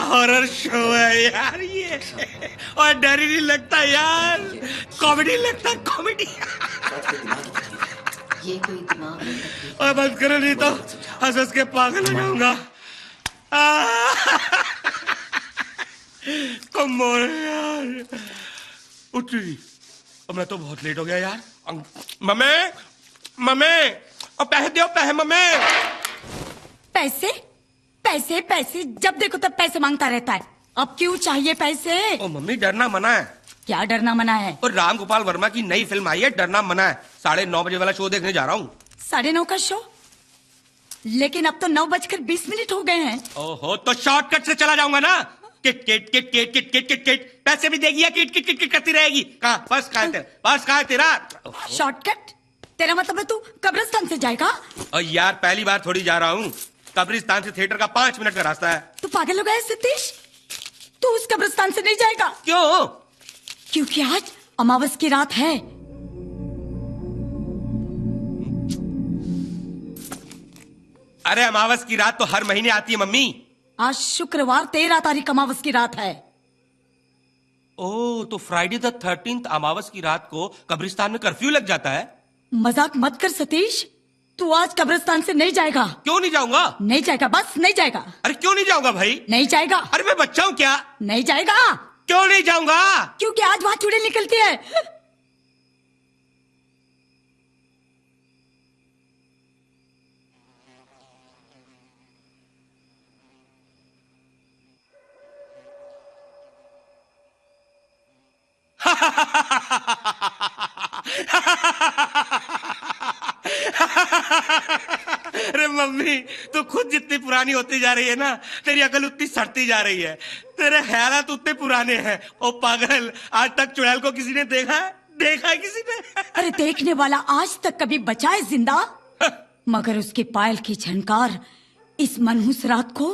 Horror show है यार ये, और डर ही नहीं लगता यार, कॉमेडी लगता, कॉमेडी। ये कोई दिमाग में तकलीफ और बंद करो नहीं तो हंस हंस के पागल हो जाऊंगा। कम ऑन यार, उठ रही। अब मैं तो बहुत लेट हो गया यार। मम्मी मम्मी, और पैसे दो, पैसे मम्मी। पैसे पैसे पैसे, जब देखो तब पैसे मांगता रहता है। अब क्यों चाहिए पैसे? ओ मम्मी, डरना मना है। क्या डरना मना है? और राम गोपाल वर्मा की नई फिल्म आई है, डरना मना है। 9:30 बजे वाला शो देखने जा रहा हूँ। 9:30 का शो? लेकिन अब तो 9:20 हो गए हैं। ओहो, तो शॉर्टकट से चला जाऊंगा ना। Kit kit kit kit kit kit kit kit, पैसे भी देगी या किट किट किट किट करती रहेगी। कहाँ पर्स कहाँ है तेरा, पर्स कहाँ है तेरा? शॉर्टकट? तेरा मतलब है तू कब्रिस्तान से जाएगा? और यार पहली बार थोड़ी जा रहा हूँ। कब्रिस्तान से थिएटर का 5 मिनट का रास्ता है। तू पागल हो गया है सतीश? तू उस कब्रिस्तान से नहीं जाएगा। क्यों? क्योंकि आज अमावस की रात है। अरे अमावस की रात तो हर महीने आती है मम्मी। आज शुक्रवार 13 तारीख अमावस की रात है। ओह, तो फ्राइडे द 13th अमावस की रात को कब्रिस्तान में कर्फ्यू लग जाता है। मजाक मत कर सतीश, तू आज कब्रिस्तान से नहीं जाएगा। क्यों नहीं जाऊंगा? नहीं जाएगा, बस नहीं जाएगा। अरे क्यों नहीं जाऊंगा भाई? नहीं जाएगा। अरे मैं बच्चा हूँ क्या? नहीं जाएगा। क्यों नहीं जाऊंगा? क्योंकि आज वहां चुड़ैल निकलती है। अरे मम्मी, तू खुद जितनी पुरानी होती जा रही है ना, तेरी अकल उतनी सड़ती जा रही है। तेरे ख्यालात उतने पुराने हैं। ओ पागल, आज तक चुड़ैल को किसी ने देखा है? देखा है किसी ने? अरे देखने वाला आज तक कभी बचा है जिंदा? मगर उसके पायल की झनकार इस मनहूस रात को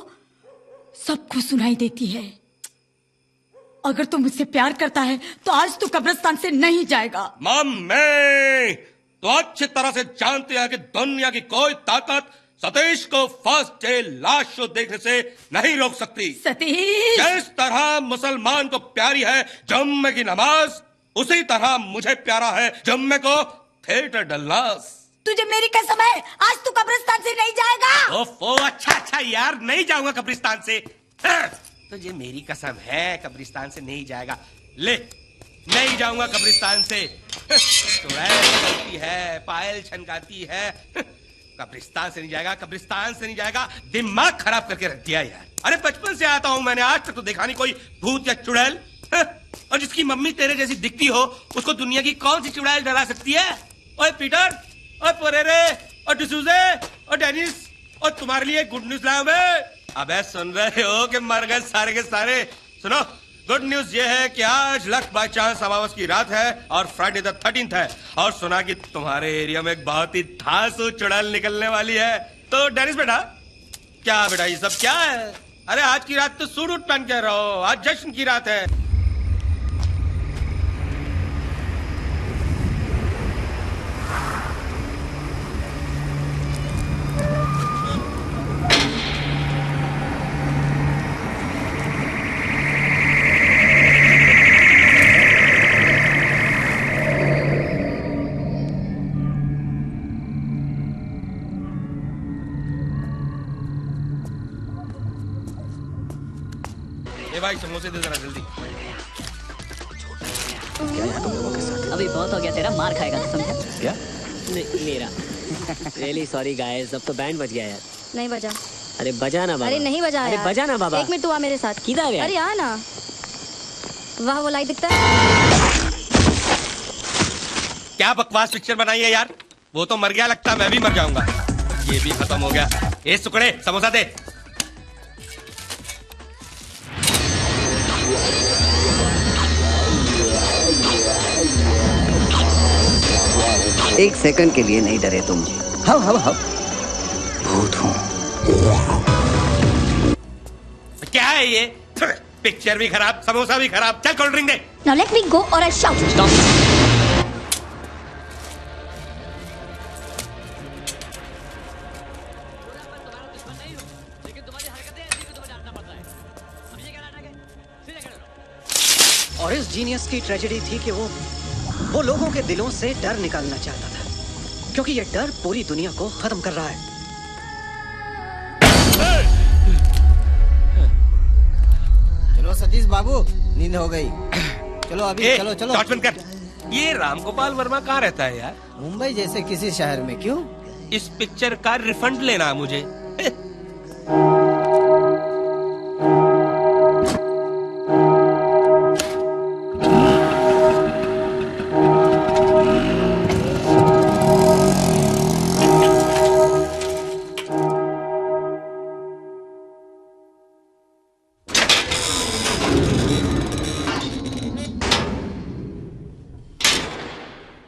सबको सुनाई देती है। अगर तू मुझसे प्यार करता है तो आज तू कब्रिस्तान से नहीं जाएगा। मम्मी, तो अच्छी तरह से जानते हैं कि दुनिया की कोई ताकत सतीश को फर्स्ट डे लास्ट शो देखने से नहीं रोक सकती। सतीश, जिस तरह मुसलमान को प्यारी है जुम्मे की नमाज, उसी तरह मुझे प्यारा है जुम्मे को थिएटर डल्लास। तुझे मेरी कसम है, आज तू कब्रिस्तान से नहीं जाएगा। ओफो, अच्छा यार, नहीं जाऊंगा कब्रिस्तान से। तुझे मेरी कसम है कब्रिस्तान से नहीं जाएगा। ले, नहीं जाऊंगा कब्रिस्तान से। चुड़ैल निकलती है, पायल छनकाती है, कब्रिस्तान से नहीं जाएगा, कब्रिस्तान से नहीं जाएगा। दिमाग खराब करके रख दिया यार। अरे बचपन से आता हूं मैंने, आज तक तो देखा नहीं कोई भूत या चुड़ैल। और जिसकी मम्मी तेरे जैसी दिखती हो, उसको दुनिया की कौन सी चुड़ैल डरा सकती है? ओए पीटर, और परेरे, और डिसूजे, और डेनिस, और तुम्हारे लिए गुड न्यूज लाया मैं। अबे सुन रहे हो कि मर गए सारे के सारे? सुनो, गुड न्यूज ये है कि आज लक बाय चांस अमावस की रात है और फ्राइडे द 13th है। और सुना कि तुम्हारे एरिया में एक बहुत ही धांसू चुड़ैल निकलने वाली है। तो डेनिस बेटा, क्या बेटा ये सब क्या है? अरे आज की रात तो सूट वूट पहन के रहो, आज जश्न की रात है। भाई समोसे दे जरा जल्दी। क्या यहाँ तुम लोगों के साथ? अभी बहुत हो गया तेरा, मार खाएगा तो समझा? क्या? नहीं मेरा। रियली सॉरी गाइस, अब तो बैंड बज गया यार। नहीं बजा। अरे बजा ना बाबा। अरे नहीं बजा अरे यार। बजा ना बाबा। 1 मिनट तू आ मेरे साथ। किधर है? अरे आ ना। वाह वो लाइट दिखता है। क्या बकवास पिक्चर बनाई है यार। वो तो मर गया, लगता है मैं भी मर जाऊंगा। ये भी खत्म हो गया। ए सुकड़े, समोसा दे। एक सेकंड के लिए नहीं डरे तुम। हाँ भूत हूँ। क्या है ये? पिक्चर भी खराब, समोसा भी खराब। चल cold drink they. Now let me go or I shout. Stop. और इस जीनियस की ट्रेजेडी थी कि वो लोगों के दिलों से डर निकालना चाहता था, क्योंकि ये डर पूरी दुनिया को खत्म कर रहा है। चलो सतीश बाबू, नींद हो गई। चलो अभी चलो चलो। टॉर्च बंद कर। ये रामगोपाल वर्मा कहाँ रहता है यार? मुंबई जैसे किसी शहर में। क्यों? इस पिक्चर का रिफंड लेना है मुझे।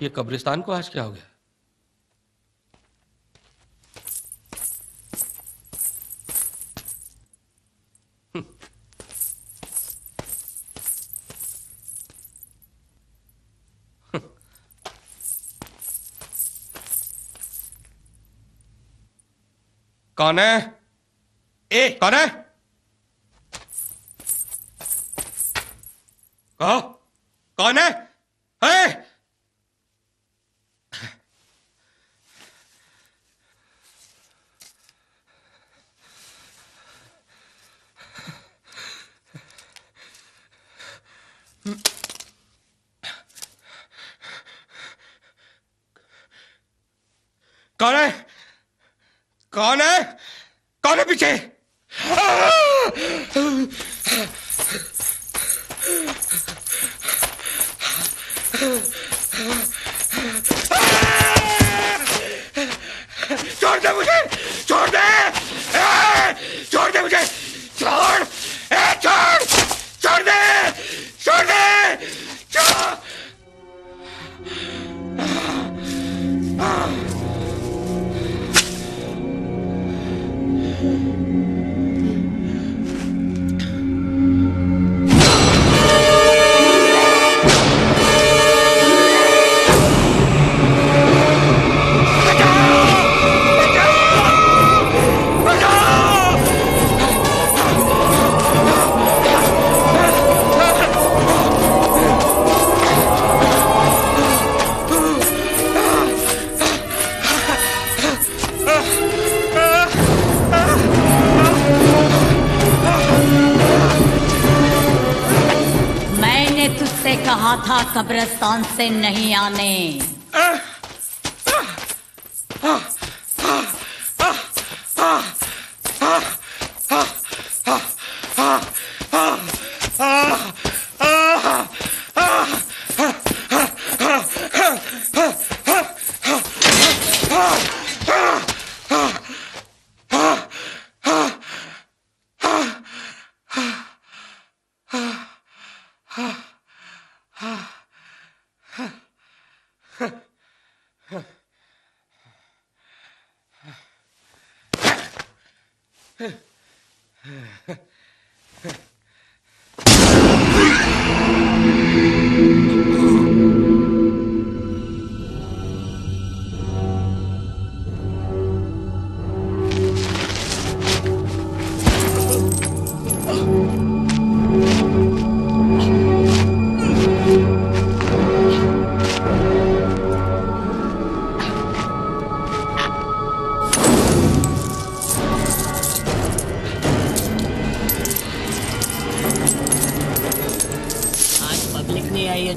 ये कब्रिस्तान को आज क्या हो गया? कौन है? कौन है? कहो, कौन है? कौन है? कौन है? कौन है पीछे? छोड़ दे मुझे! छोड़ दे! छोड़ दे मुझे! छोड़! छोड़! छोड़ दे! छोड़ दे! छोड़! कहा था कब्रिस्तान से नहीं आने।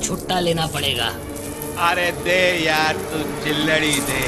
छुट्टा लेना पड़ेगा। अरे दे यार, तू चिल्लड़ी दे।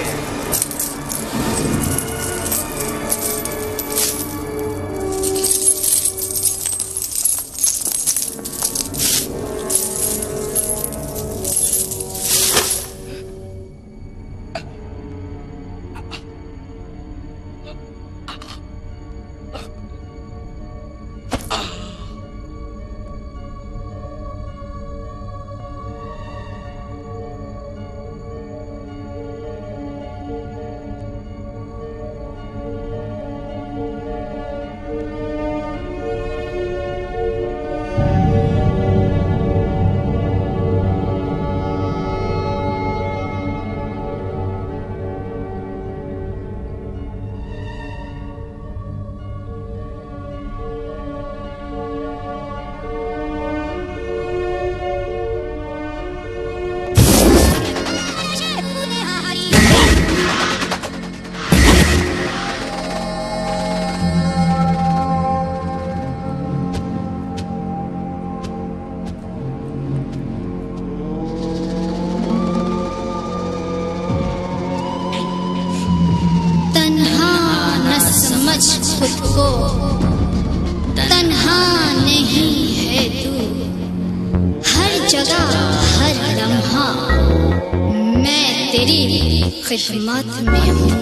तन्हा नहीं है तू, हर जगह हर लम्हा मैं तेरी खिदमत में हूँ।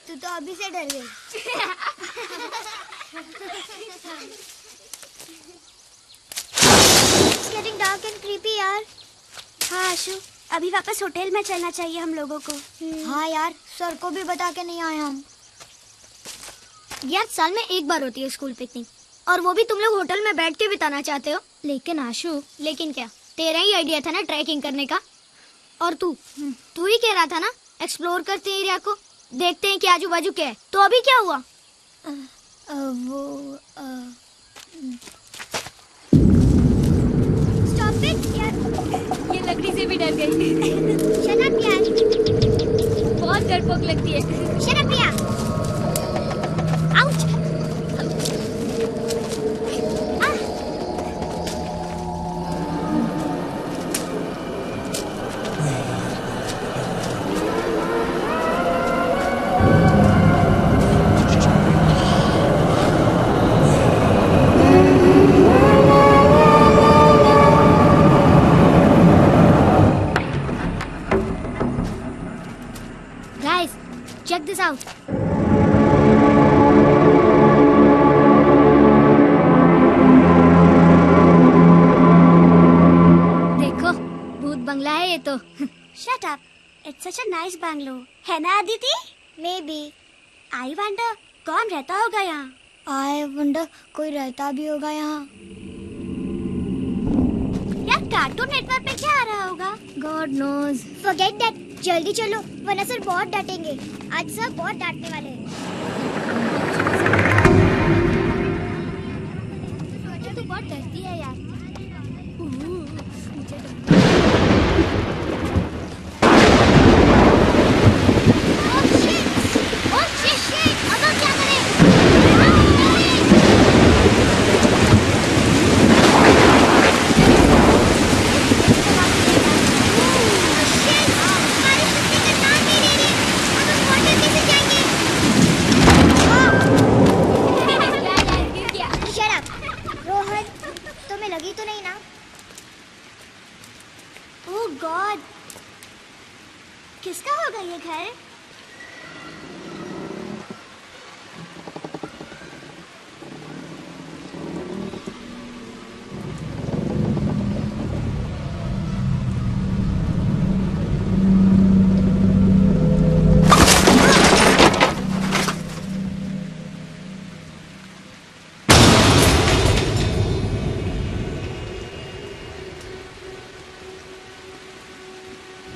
तू तो अभी से डर गई। It's getting dark and creepy यार। हाँ आशु, अभी वापस होटल में चलना चाहिए हम लोगों को। हाँ यार, सर को भी बता के नहीं आए हम। यार साल में एक बार होती है स्कूल पिकनिक, और वो भी तुम लोग होटल में बैठ के बिताना चाहते हो। लेकिन आशु, लेकिन क्या, तेरा ही आइडिया था ना ट्रैकिंग करने का। और तू ही कह रहा था ना एक्सप्लोर करते हैं एरिया को, देखते हैं कि आजू बाजू क्या है। तो अभी क्या हुआ? स्टॉप इट यार, ये लकड़ी से भी डर गई। शट अप यार, बहुत डरपोक लगती है। शट अप यार, आउच। Check this out. देखो, भूत बंगला है ये तो। Shut up. It's such a nice bungalow. है ना अदिति? Maybe. I wonder कौन रहता होगा यहाँ? आई वंडर कोई रहता भी होगा यहाँ। यार कार्टून नेटवर्क पे क्या आ रहा होगा? God knows. फॉरगेट दैट, जल्दी चलो वरना सर बहुत डांटेंगे। आज सर बहुत डांटने वाले हैं। तू बहुत डरती है यार। लगी तो नहीं ना? ओह गॉड, किसका होगा ये घर?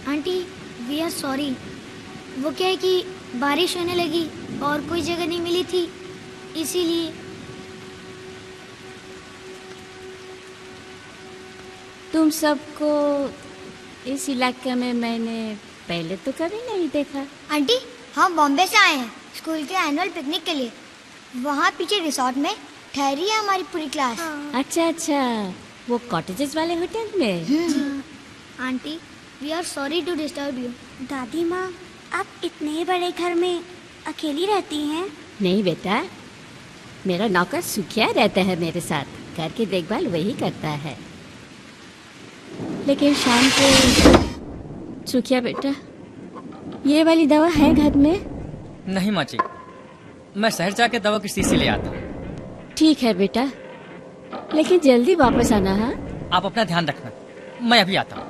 Aunty we are sorry. वो क्या है कि बारिश होने लगी और कोई जगह नहीं मिली थी, इसीलिए। तुम सबको इस इलाके में मैंने पहले तो कभी नहीं देखा। आंटी हम बॉम्बे से आए हैं स्कूल के एनुअल पिकनिक के लिए। वहाँ पीछे रिसोर्ट में ठहरी है हमारी पूरी क्लास। अच्छा अच्छा, वो कॉटेजेस वाले होटल में। Aunty we are sorry to disturb you. दादी माँ, आप इतने बड़े घर में अकेली रहती हैं? नहीं बेटा, मेरा नौकर सुखिया रहता है मेरे साथ। घर की देखभाल वही करता है। लेकिन शाम को सुखिया बेटा, ये वाली दवा है घर में? नहीं माची, मैं शहर जाके दवा की शीशी ले आता हूँ। ठीक है बेटा, लेकिन जल्दी वापस आना। हाँ, आप अपना ध्यान रखना, मैं अभी आता हूँ।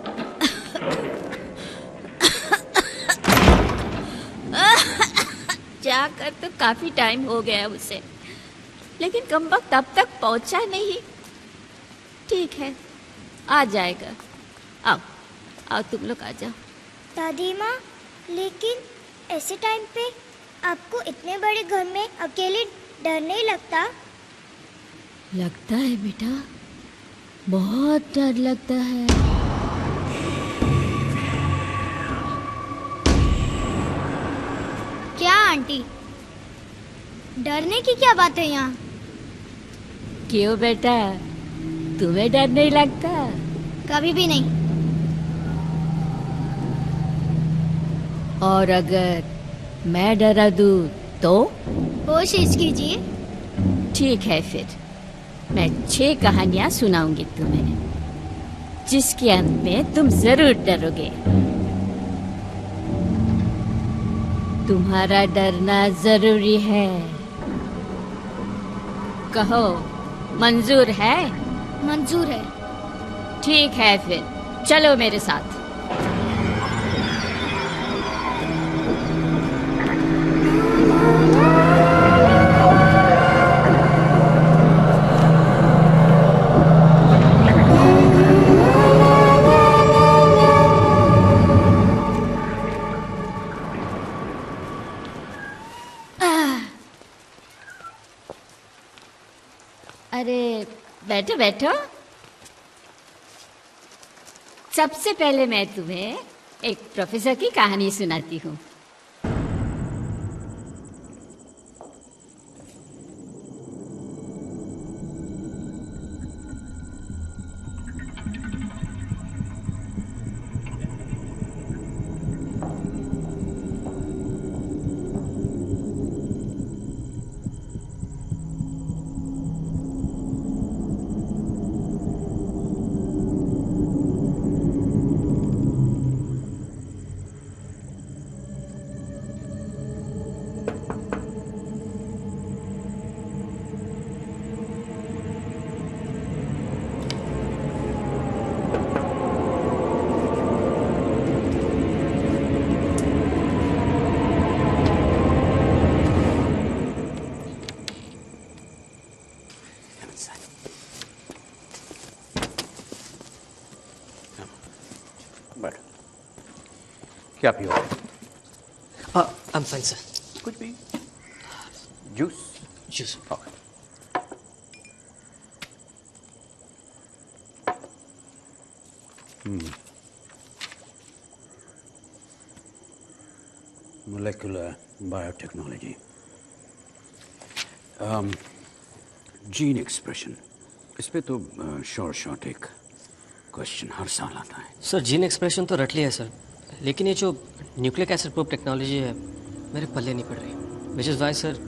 जाकर तो काफी टाइम हो गया उसे, लेकिन कमबख्त अब तक पहुंचा नहीं। ठीक है, आ जाएगा। आओ आओ, तुम लोग आ जाओ। दादी माँ, लेकिन ऐसे टाइम पे आपको इतने बड़े घर में अकेले डर नहीं लगता? लगता है बेटा, बहुत डर लगता है। क्या आंटी, डरने की क्या बात है यहाँ? क्यों बेटा, तुम्हें डर नहीं लगता? कभी भी नहीं। और अगर मैं डरा दूँ तो? कोशिश कीजिए। ठीक है, फिर मैं 6 कहानियाँ सुनाऊंगी तुम्हें, जिसके अंत में तुम जरूर डरोगे। तुम्हारा डरना जरूरी है। कहो, मंजूर है? मंजूर है। ठीक है, फिर चलो मेरे साथ। अरे बैठो बैठो। सबसे पहले मैं तुम्हें एक प्रोफेसर की कहानी सुनाती हूँ। बैठ। क्या पियो? I'm fine, sir. कुछ भी? Juice? Juice. Okay. Molecular biotechnology. Gene expression. इस पे तो शॉर्ट एक क्वेश्चन हर साल आता है। सर जीन एक्सप्रेशन तो रट लिया है सर, लेकिन ये जो न्यूक्लिक एसिड प्रूफ टेक्नोलॉजी है मेरे पल्ले नहीं पड़ रही, which is why sir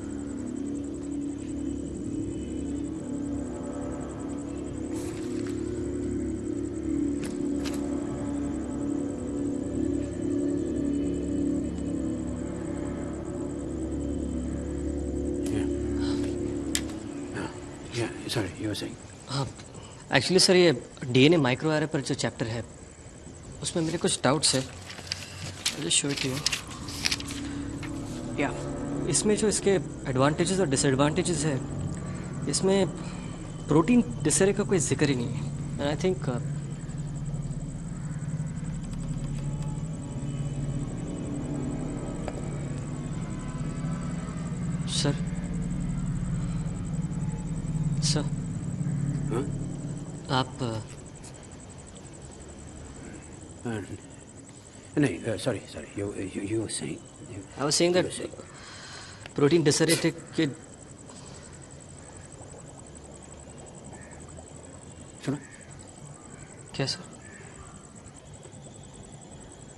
Sorry, you were saying? हाँ एक्चुअली सर ये डीएनए माइक्रो एरे पर जो चैप्टर है उसमें मेरे कुछ डाउट्स है, मुझे शो इट यू। या इसमें जो इसके एडवांटेजेस और डिसएडवांटेजेस है, इसमें प्रोटीन डिसरे का कोई जिक्र ही नहीं है। एंड आई थिंक सर हाँ? आप नहीं, sorry, you were saying? I was saying that protein disarray के सुना? क्या सर?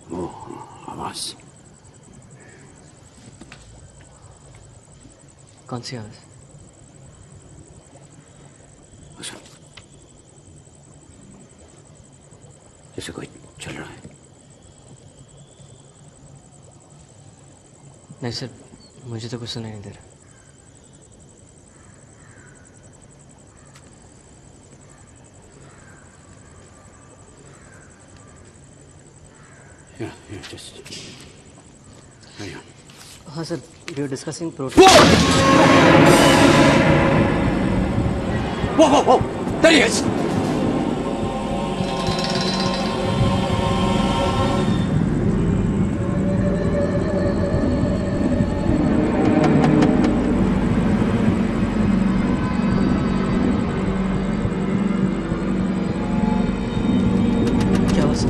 वो आवाज। कौन सी आवाज? अच्छा, जैसे कोई चल रहा है। नहीं सर, मुझे तो कुछ सुनाई नहीं दे रहा। Yeah, just carry on. हाँ sir, we were discussing protein. Whoa! There he is! क्या हुआ sir?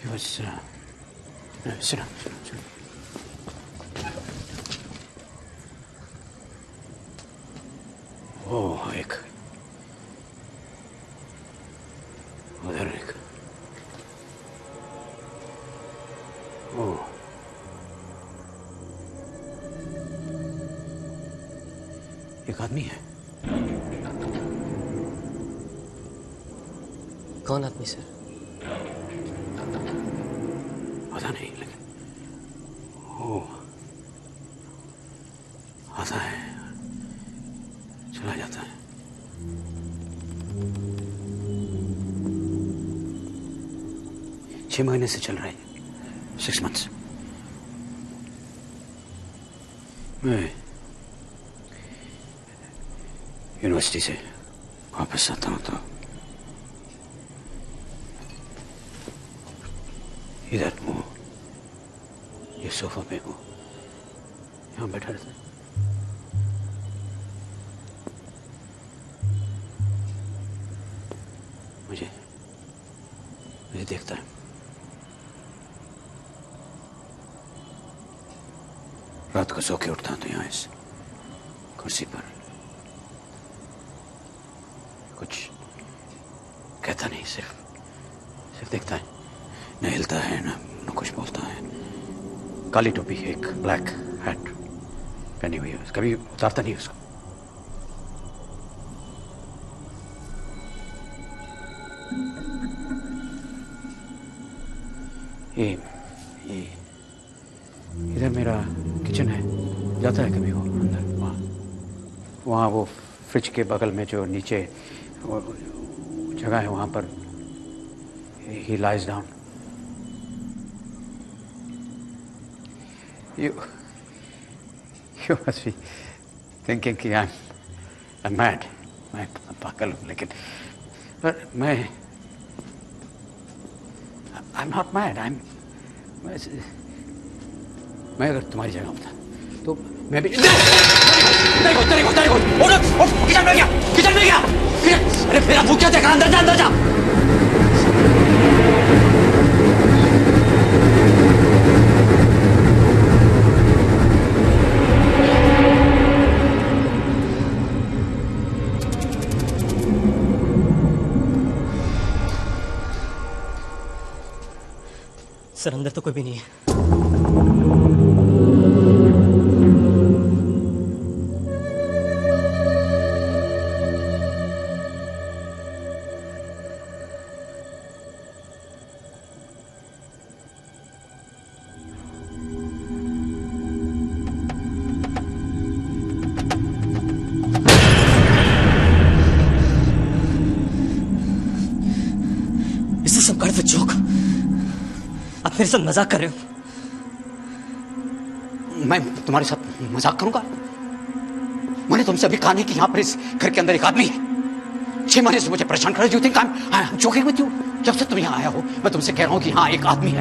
He was, sit down. Oh, एक उधर एक, ओह एक आदमी है। कौन आदमी सर? पता नहीं, लेकिन वो आता है, चला जाता है। छह महीने से चल रहा है, 6 months। मैं यूनिवर्सिटी से वापस आता हूँ तो इधर हूँ, ये सोफा पे हूँ, यहाँ बैठा रहता है। मुझे देखता है। रात को सो के उठता तो यहाँ इस कुर्सी पर, कुछ कहता नहीं, सिर्फ देखता है, न हिलता है न कुछ बोलता है। काली टोपी, एक ब्लैक हैट पहनी हुई है, कभी उतारता नहीं उसको। ये इधर मेरा किचन है, जाता है कभी वो अंदर, वहाँ वो फ्रिज के बगल में जो नीचे जगह है वहाँ पर he lies down. You must be thinking कि I'm mad. मैं पागल हूँ, लेकिन पर I'm not mad. मैं अगर तुम्हारी जगह होता तो मैं भी तेरे को किचन में गया अरे मेरा मुंह क्या देखा, अंदर जा सर अंदर तो कोई भी नहीं है। Is this some kind of a joke? आप मेरे साथ मजाक कर रहे हो? मैं तुम्हारे साथ मजाक करूंगा? मैंने तुमसे अभी कहा नहीं कि यहाँ पर इस घर के अंदर एक आदमी है। 6 महीने से मुझे परेशान कर रहे हो। You think I'm joking with you? जब से तुम यहाँ आया हो मैं तुमसे कह रहा हूँ कि हाँ एक आदमी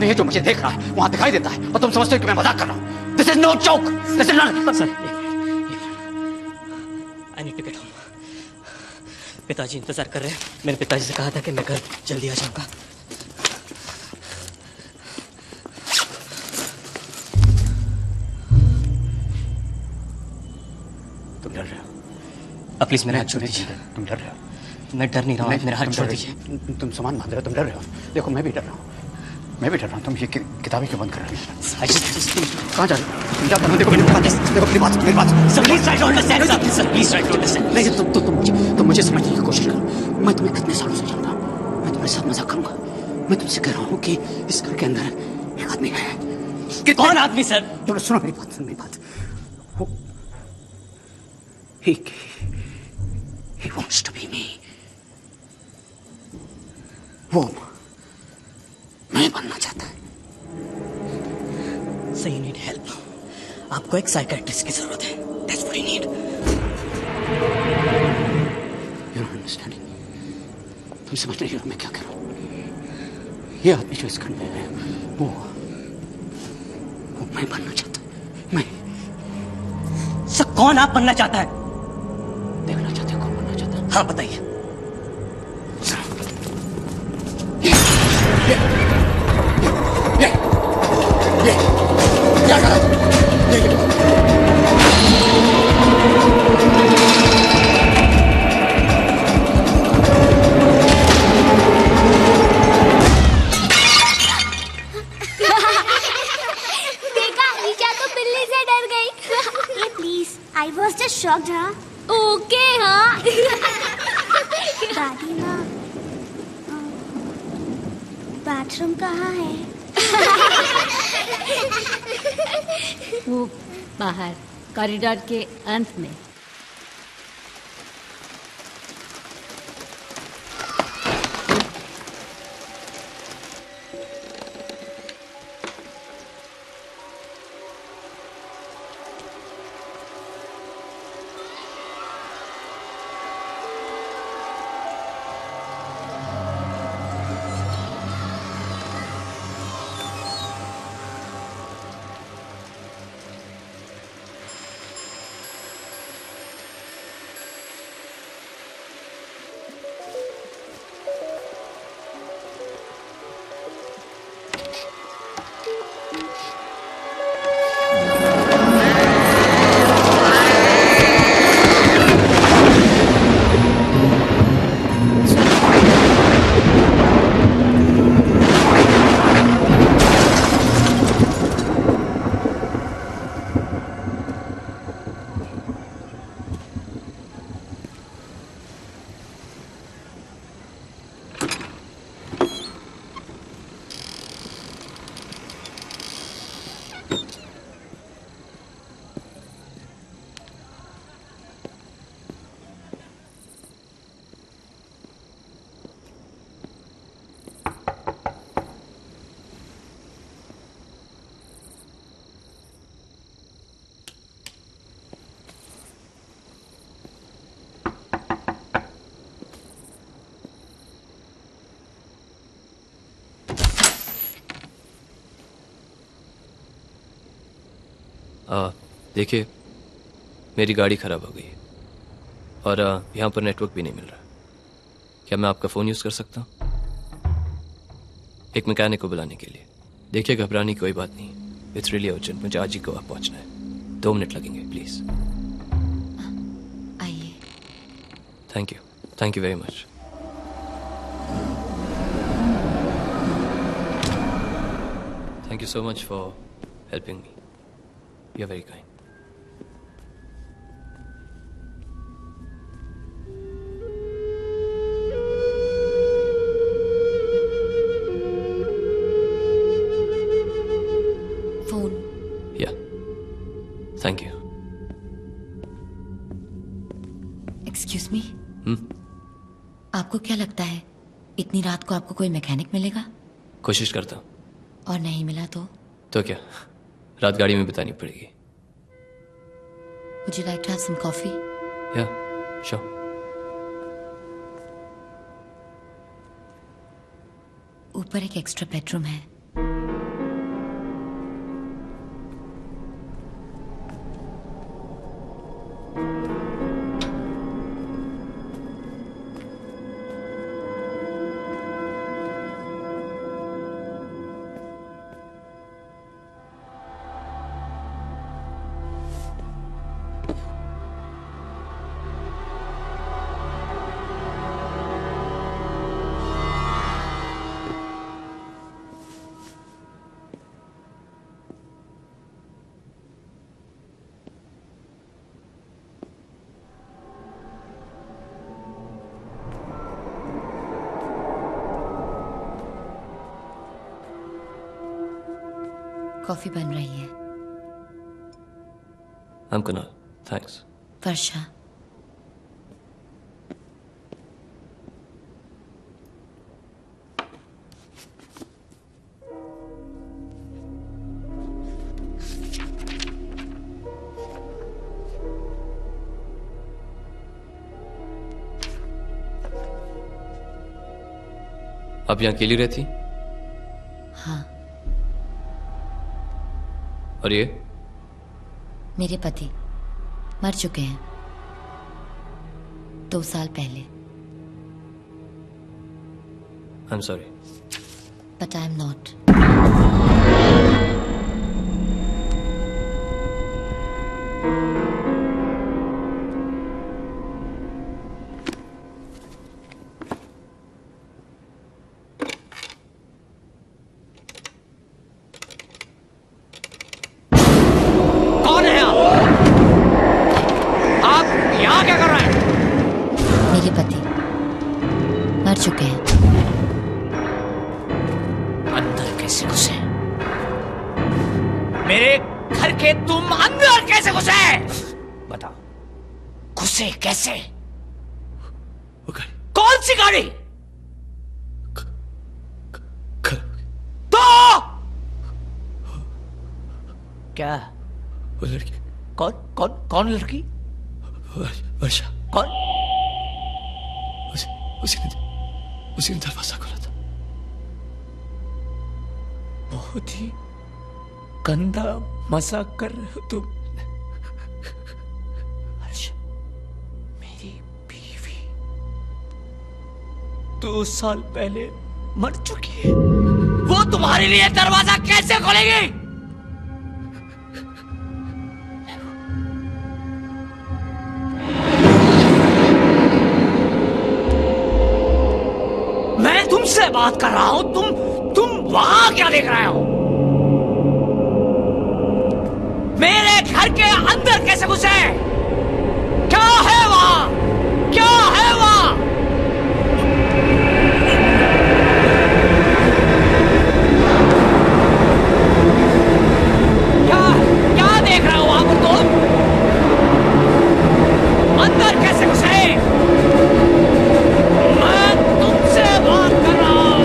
है जो मुझे देख रहा है, वहां दिखाई देता है, और तुम समझते हो कि मैं मजाक कर रहा हूँ। This is no joke. This is not. Sir I need to get home. पिताजी इंतजार कर रहे हैं। मैंने पिताजी से कहा था कि मैं घर जल्दी आ जाऊंगा। तुम डर रहे हो? अब प्लीज मेरा हाथ छोड़ दीजिए। तुम डर रहे हो? मैं डर नहीं रहा हूँ, मेरा हाथ छोड़ दीजिए। तुम सामान बांध रहे हो, तुम डर रहे हो। देखो मैं भी डर रहा हूँ। तुम ये किताबें क्यों बंद कर रहे हो? कहाँ जा रहे हो? तुम जाते हो? देखो मेरी बात। Sir please try to understand. Sir please try to understand. नहीं तुम मुझे समझने की कोशिश करो। मैं तुम्हें कितने सालों से जानता हूँ। मैं तुम्हारे साथ मजाक करूंगा? मैं तुमसे कह रहा हूँ कि इस घर के अंदर एक आदमी है। कौन आदमी सर? सुनो मेरी बात। He wants to be me. वो मैं बनना चाहता है। So you need help. आपको एक साइकियाट्रिस्ट की जरूरत है। That's what you need. You're not understanding. तुम समझ नहीं हो मैं क्या कर रहा हूँ। ये आदमी जो इस घर में है वो मैं बनना चाहता हूँ। मैं सर कौन आप बनना चाहता है? देखना चाहते हो कौन बनना चाहता है? हाँ बताइए। शॉक्ड हाँ? ओके हाँ। दादी माँ बाथरूम कहाँ है? वो बाहर कॉरिडोर के अंत में। देखिए, मेरी गाड़ी ख़राब हो गई है और यहाँ पर नेटवर्क भी नहीं मिल रहा। क्या मैं आपका फ़ोन यूज़ कर सकता हूँ? एक मैकेनिक को बुलाने के लिए। देखिए, घबराने की कोई बात नहीं, इट्स रियली अर्जेंट, मुझे आज ही गोवा पहुँचना है। 2 मिनट लगेंगे, प्लीज़। आइए। Thank you very much. Thank you so much for helping me. You're very kind. Phone. Yeah. Thank you. Excuse me, Hmm? आपको क्या लगता है इतनी रात को आपको कोई मैकेनिक मिलेगा? कोशिश करता हूँ। और नहीं मिला तो क्या रात गाड़ी में बितानी पड़ेगी? Would you like to have some coffee? Yeah, sure. ऊपर एक एक्स्ट्रा बेडरूम है। कॉफी बन रही है। I'm Kunal. Thanks. वर्षा। आप यहाँ अकेली रहती? हाँ। और ये? मेरे पति मर चुके हैं 2 साल पहले। I'm sorry. But I'm not. कौन है आप यहाँ क्या कर रहे हैं? मेरे पति मर चुके हैं। अंदर कैसे घुसे? मेरे घर के तुम अंदर कैसे घुसे? बताओ, घुसे कैसे? कौन सी गाड़ी? तो क्या? वो लड़की। कौन लड़की? वर्षा। कौन? उसी ने दरवाजा खोला था। बहुत ही गंदा मजाक कर रहे हो तुम। वर्षा मेरी बीवी 2 साल पहले मर चुकी है। वो तुम्हारे लिए दरवाजा कैसे खोलेगी? मैं तुमसे बात कर रहा हूं, तुम वहां क्या देख रहे हो? मेरे घर के अंदर कैसे घुसे? क्या है वहां? क्या है वहां? क्या देख रहे हो वहां पर तुम? अंदर कैसे घुसे? मैं तुमसे बात कर रहा हूं।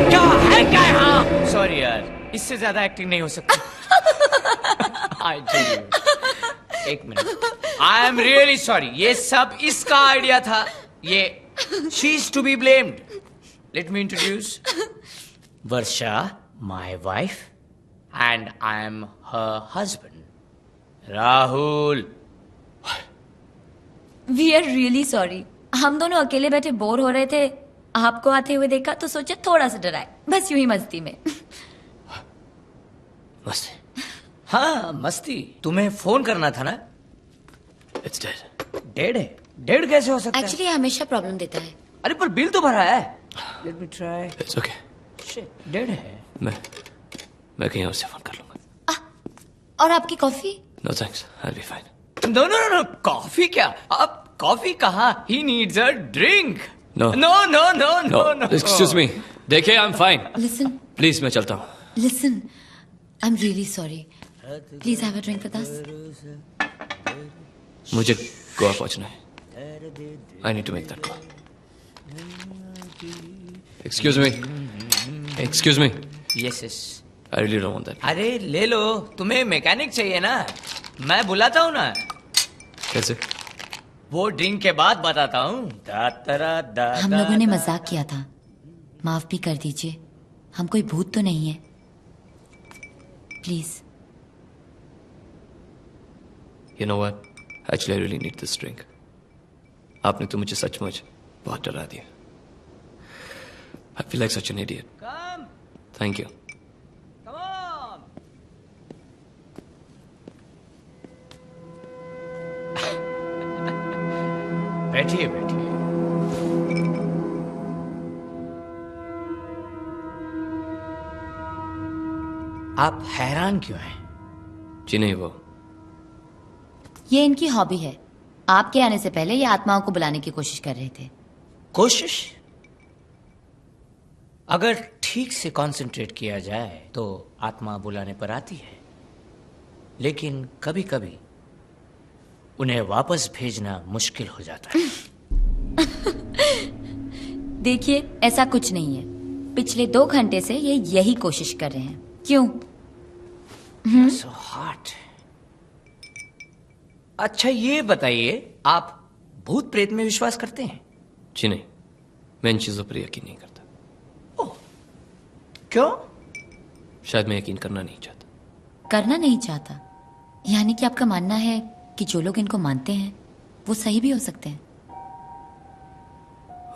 क्या है क्या यहाँ? सॉरी यार, इससे ज्यादा एक्टिंग नहीं हो सकती। I tell you, एक मिनट। आई एम रियली सॉरी, ये सब इसका आइडिया था। ये she is to be blamed. Let me introduce Varsha, my wife, and I am her husband. Rahul. We are really sorry. हम दोनों अकेले बैठे बोर हो रहे थे, आपको आते हुए देखा तो सोचे थोड़ा सा डराए, बस यूं ही मस्ती में। मस्ती? हाँ मस्ती। तुम्हें फोन करना था ना? It's dead. Dead है? Dead कैसे हो सकता है? Actually हमेशा प्रॉब्लम देता है। अरे पर बिल तो भरा है। Let me try. It's okay. Shit, dead है। मैं कहीं और से फोन कर लूंगा। और आपकी coffee? No thanks. I'll be fine. No. Coffee क्या? आप कॉफी कहाँ? He needs a drink. No. No. Excuse me. देखिए, I'm fine. Listen. Please, मैं चलता हूँ. Listen. I'm really sorry. Please have a drink with us. मुझे गोवा पहुँचना है. I need to make that call. Excuse me. Yes. I really don't want that. अरे ले लो, तुम्हें मैकेनिक चाहिए ना? मैं बुलाता हूँ ना. कैसे? वो ड्रिंक के बाद बताता हूँ. हम लोगों ने मजाक किया था, माफ भी कर दीजिए. हम कोई भूत तो नहीं है. Please. You know what? Actually, I really need this drink. आपने तो मुझे सचमुच बहुत डरा दिया. I feel like such an idiot. Come. Thank you. Come on. बैठिए. आप हैरान क्यों हैं? जी नहीं वो. ये इनकी हॉबी है. आपके आने से पहले ये आत्माओं को बुलाने की कोशिश कर रहे थे. कोशिश? अगर ठीक से कंसंट्रेट किया जाए तो आत्मा बुलाने पर आती है, लेकिन कभी कभी उन्हें वापस भेजना मुश्किल हो जाता है. देखिए, ऐसा कुछ नहीं है. पिछले 2 घंटे से ये यही कोशिश कर रहे हैं. क्यों? So hot. अच्छा ये बताइए, आप भूत प्रेत में विश्वास करते हैं? जी नहीं, मैं इन चीजों पर यकीन नहीं करता. क्यों? शायद मैं यकीन करना नहीं चाहता. करना नहीं चाहता? यानी कि आपका मानना है कि जो लोग इनको मानते हैं वो सही भी हो सकते हैं?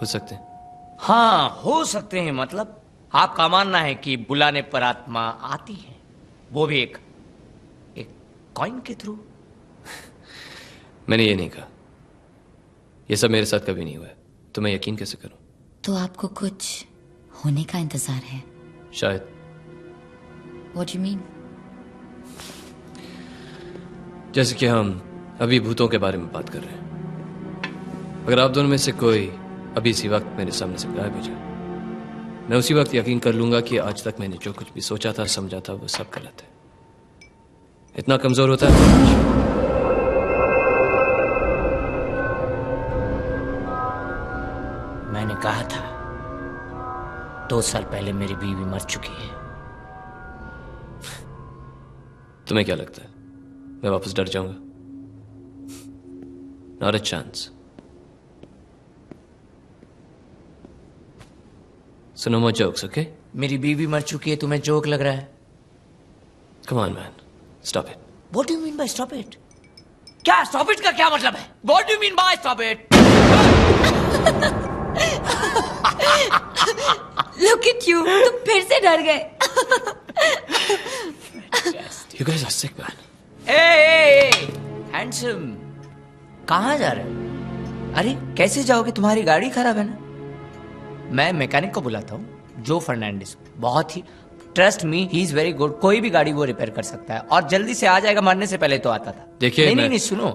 हो सकते हैं. हाँ हो सकते हैं. मतलब आपका मानना है कि बुलाने पर आत्मा आती है, वो भी एक कॉइन के थ्रू? मैंने ये नहीं कहा. ये सब मेरे साथ कभी नहीं हुआ है, तो मैं यकीन कैसे करूं? तो आपको कुछ होने का इंतजार है? शायद. What do you mean? जैसे कि हम अभी भूतों के बारे में बात कर रहे हैं. अगर आप दोनों में से कोई अभी इसी वक्त मेरे सामने से गायब हो जाए, मैं उसी वक्त यकीन कर लूंगा कि आज तक मैंने जो कुछ भी सोचा था, समझा था, वो सब गलत है. इतना कमजोर होता है. मैंने कहा था 2 साल पहले मेरी बीवी मर चुकी है. तुम्हें क्या लगता है मैं वापस डर जाऊंगा? Not a chance. So no more jokes, okay? मेरी बीवी मर चुकी है, तुम्हें जोक लग रहा है? Come on, man. Stop it. What do you mean by stop it? क्या stop it का क्या मतलब है? What do you mean by stop it? Look at you. तुम फिर से डर गए. You guys are sick, man. Hey, handsome. कहाँ जा रहे हो? अरे कैसे जाओगे? तुम्हारी गाड़ी खराब है ना? मैं मैकेनिक को बुलाता हूँ, जो फर्नांडिस. बहुत ही trust me, he is very good. कोई भी गाड़ी वो रिपेयर कर सकता है और जल्दी से आ जाएगा. मरने से पहले तो आता था. देखिए नहीं सुनो.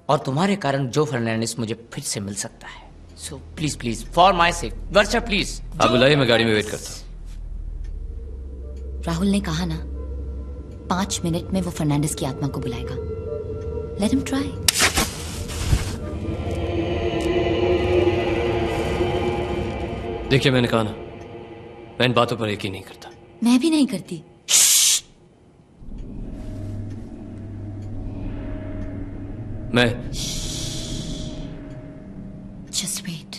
और तुम्हारे कारण जो फर्नांडिस मुझे फिर से मिल सकता है. So please for my sake Varsha please. आप बुलाइए, मैं गाड़ी में वेट करता हूँ. राहुल ने कहा ना 5 मिनट में वो फर्नांडिस की आत्मा को बुलाएगा. Let him try. देखिए मैंने कहा ना, मैं इन बातों पर यकीन नहीं करता. मैं भी नहीं करती. मैं जस्ट वेट.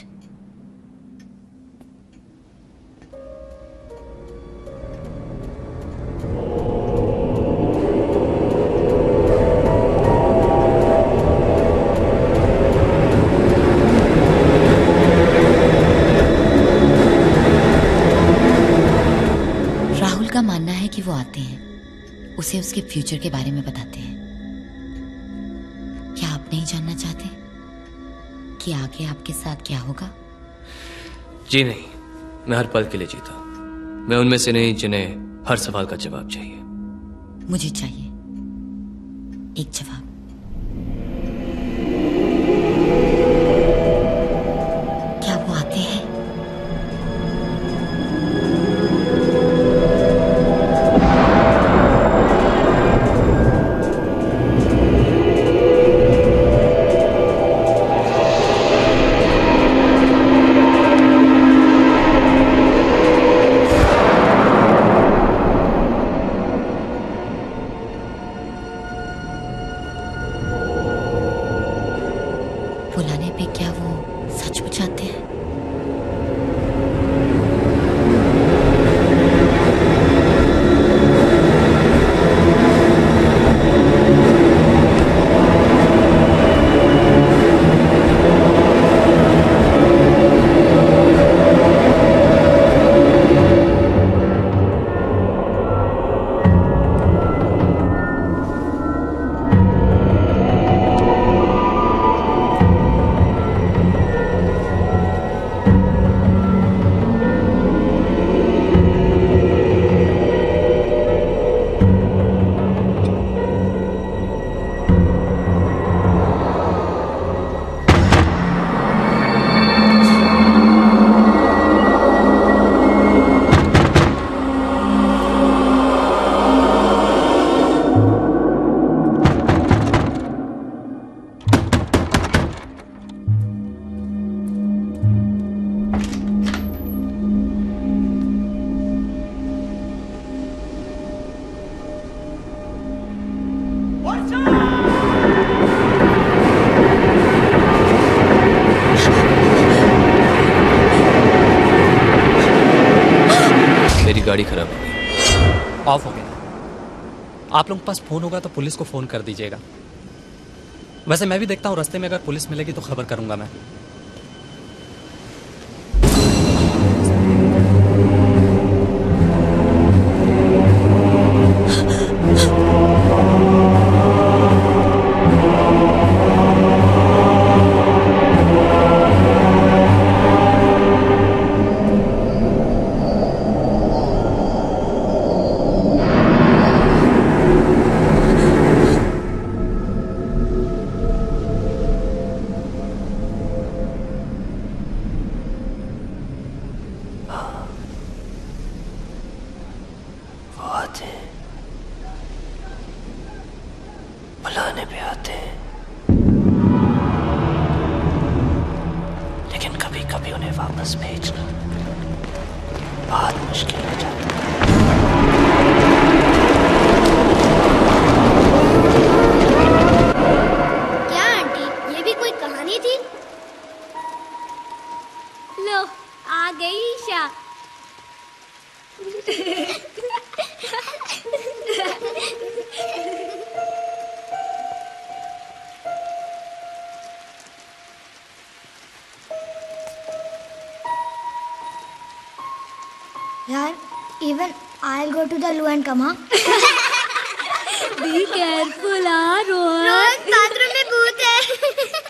उसे उसके फ्यूचर के बारे में बताते हैं। क्या आप नहीं जानना चाहते कि आगे आपके साथ क्या होगा? जी नहीं, मैं हर पल के लिए जीता। मैं उनमें से नहीं जिन्हें हर सवाल का जवाब चाहिए। मुझे चाहिए एक जवाब। क्या वो आते हैं? बुलाने पे क्या वो सचमुच आते हैं? मेरी गाड़ी खराब हो गई। ऑफ हो गया। आप लोगों के पास फोन होगा तो पुलिस को फोन कर दीजिएगा। वैसे मैं भी देखता हूँ, रास्ते में अगर पुलिस मिलेगी तो खबर करूंगा मैं। बुलाने पे आते हैं, लेकिन कभी कभी उन्हें वापस भेजना बहुत मुश्किल हो जाता है। क्या आंटी, ये भी कोई कहानी थी? लो आ गई ईशा। यार, even I'll go to the loo and come, huh? Be careful, Rohan. Rohan, bathroom में भूत है।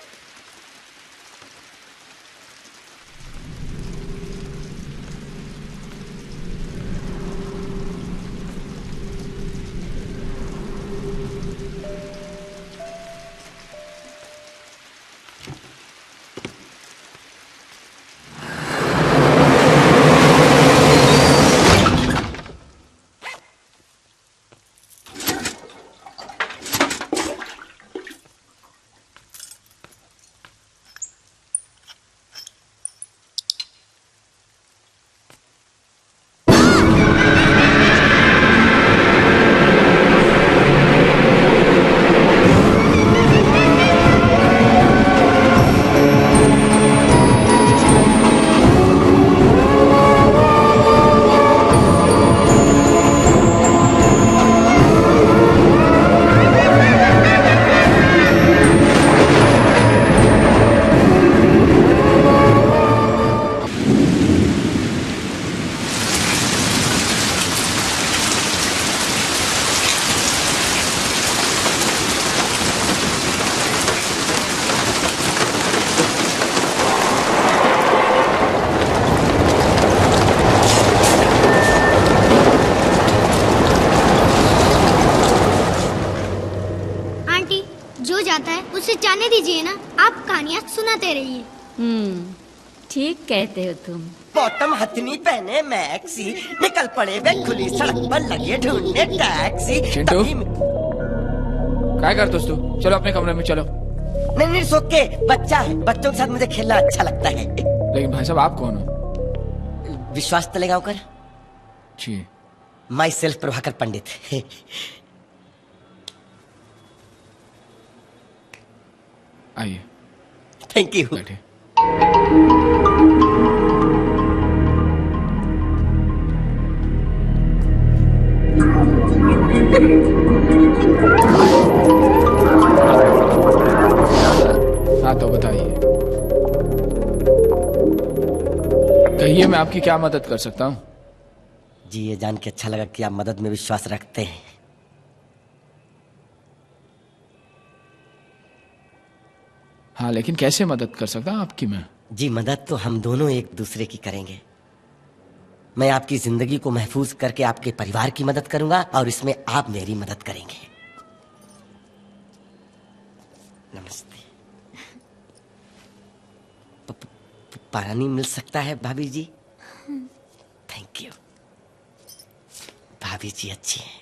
कीजिए ना, आप कहानियाँ सुनाते रहिए। ठीक कहते हो तुम। बॉटम हथनी पहने मैक्सी, निकल पड़े वे खुली सड़क पर लगे ढूंढने टैक्सी। चिंटू क्या करते हो तू? चलो अपने कमरे में चलो। नहीं नहीं सोके, बच्चा है, बच्चों के साथ मुझे खेलना अच्छा लगता है। लेकिन भाई साहब आप कौन हो? विश्वास तो लगाओ कर। जी माई सेल्फ प्रभाकर पंडित। आइए। Thank you. बैठे। हाँ तो बताइए, कहिए मैं आपकी क्या मदद कर सकता हूँ? जी ये जान के अच्छा लगा कि आप मदद में विश्वास रखते हैं। हाँ लेकिन कैसे मदद कर सकता हूँ आपकी मैं? जी मदद तो हम दोनों एक दूसरे की करेंगे। मैं आपकी जिंदगी को महफूज करके आपके परिवार की मदद करूंगा और इसमें आप मेरी मदद करेंगे। नमस्ते। पानी मिल सकता है भाभी जी? Thank you. भाभी जी अच्छी हैं।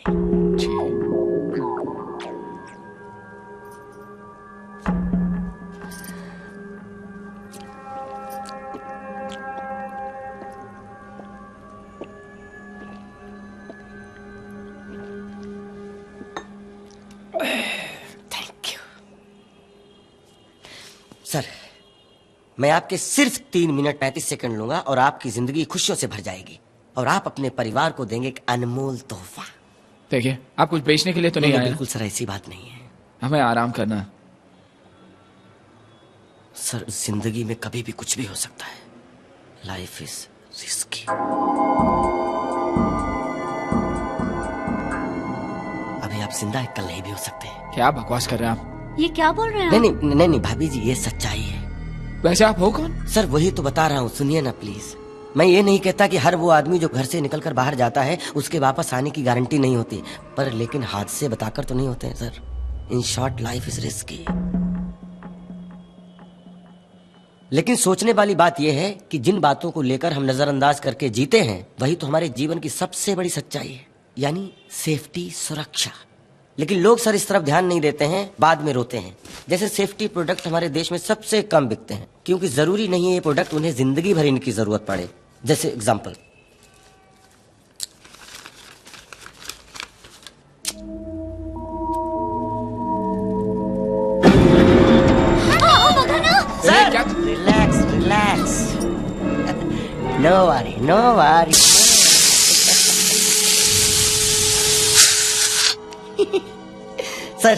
Thank you sir. मैं आपके सिर्फ 3 मिनट 35 सेकंड लूंगा और आपकी जिंदगी खुशियों से भर जाएगी और आप अपने परिवार को देंगे एक अनमोल तोहफा। देखिए आप कुछ बेचने के लिए तो नहीं आए? बिल्कुल सर, ऐसी बात नहीं है। हमें आराम करना है। सर जिंदगी में कभी भी कुछ भी हो सकता है। Life is risky. अभी आप जिंदा है, कल नहीं भी हो सकते। क्या बकवास कर रहे हैं आप? ये क्या बोल रहे हैं? नहीं भाभी जी, ये सच्चाई है। वैसे आप हो कौन? सर वही तो बता रहा हूँ, सुनिए ना प्लीज। मैं ये नहीं कहता कि हर वो आदमी जो घर से निकलकर बाहर जाता है उसके वापस आने की गारंटी नहीं होती, पर लेकिन हादसे बताकर तो नहीं होते हैं sir. In short life is risky. लेकिन सोचने वाली बात यह है कि जिन बातों को लेकर हम नजरअंदाज करके जीते हैं वही तो हमारे जीवन की सबसे बड़ी सच्चाई है, यानी सेफ्टी, सुरक्षा। लेकिन लोग सर इस तरफ ध्यान नहीं देते हैं, बाद में रोते हैं। जैसे सेफ्टी प्रोडक्ट हमारे देश में सबसे कम बिकते हैं क्योंकि जरूरी नहीं है ये प्रोडक्ट उन्हें जिंदगी भर इनकी जरूरत पड़े। जैसे example, relax relax, no worry no worry. Sir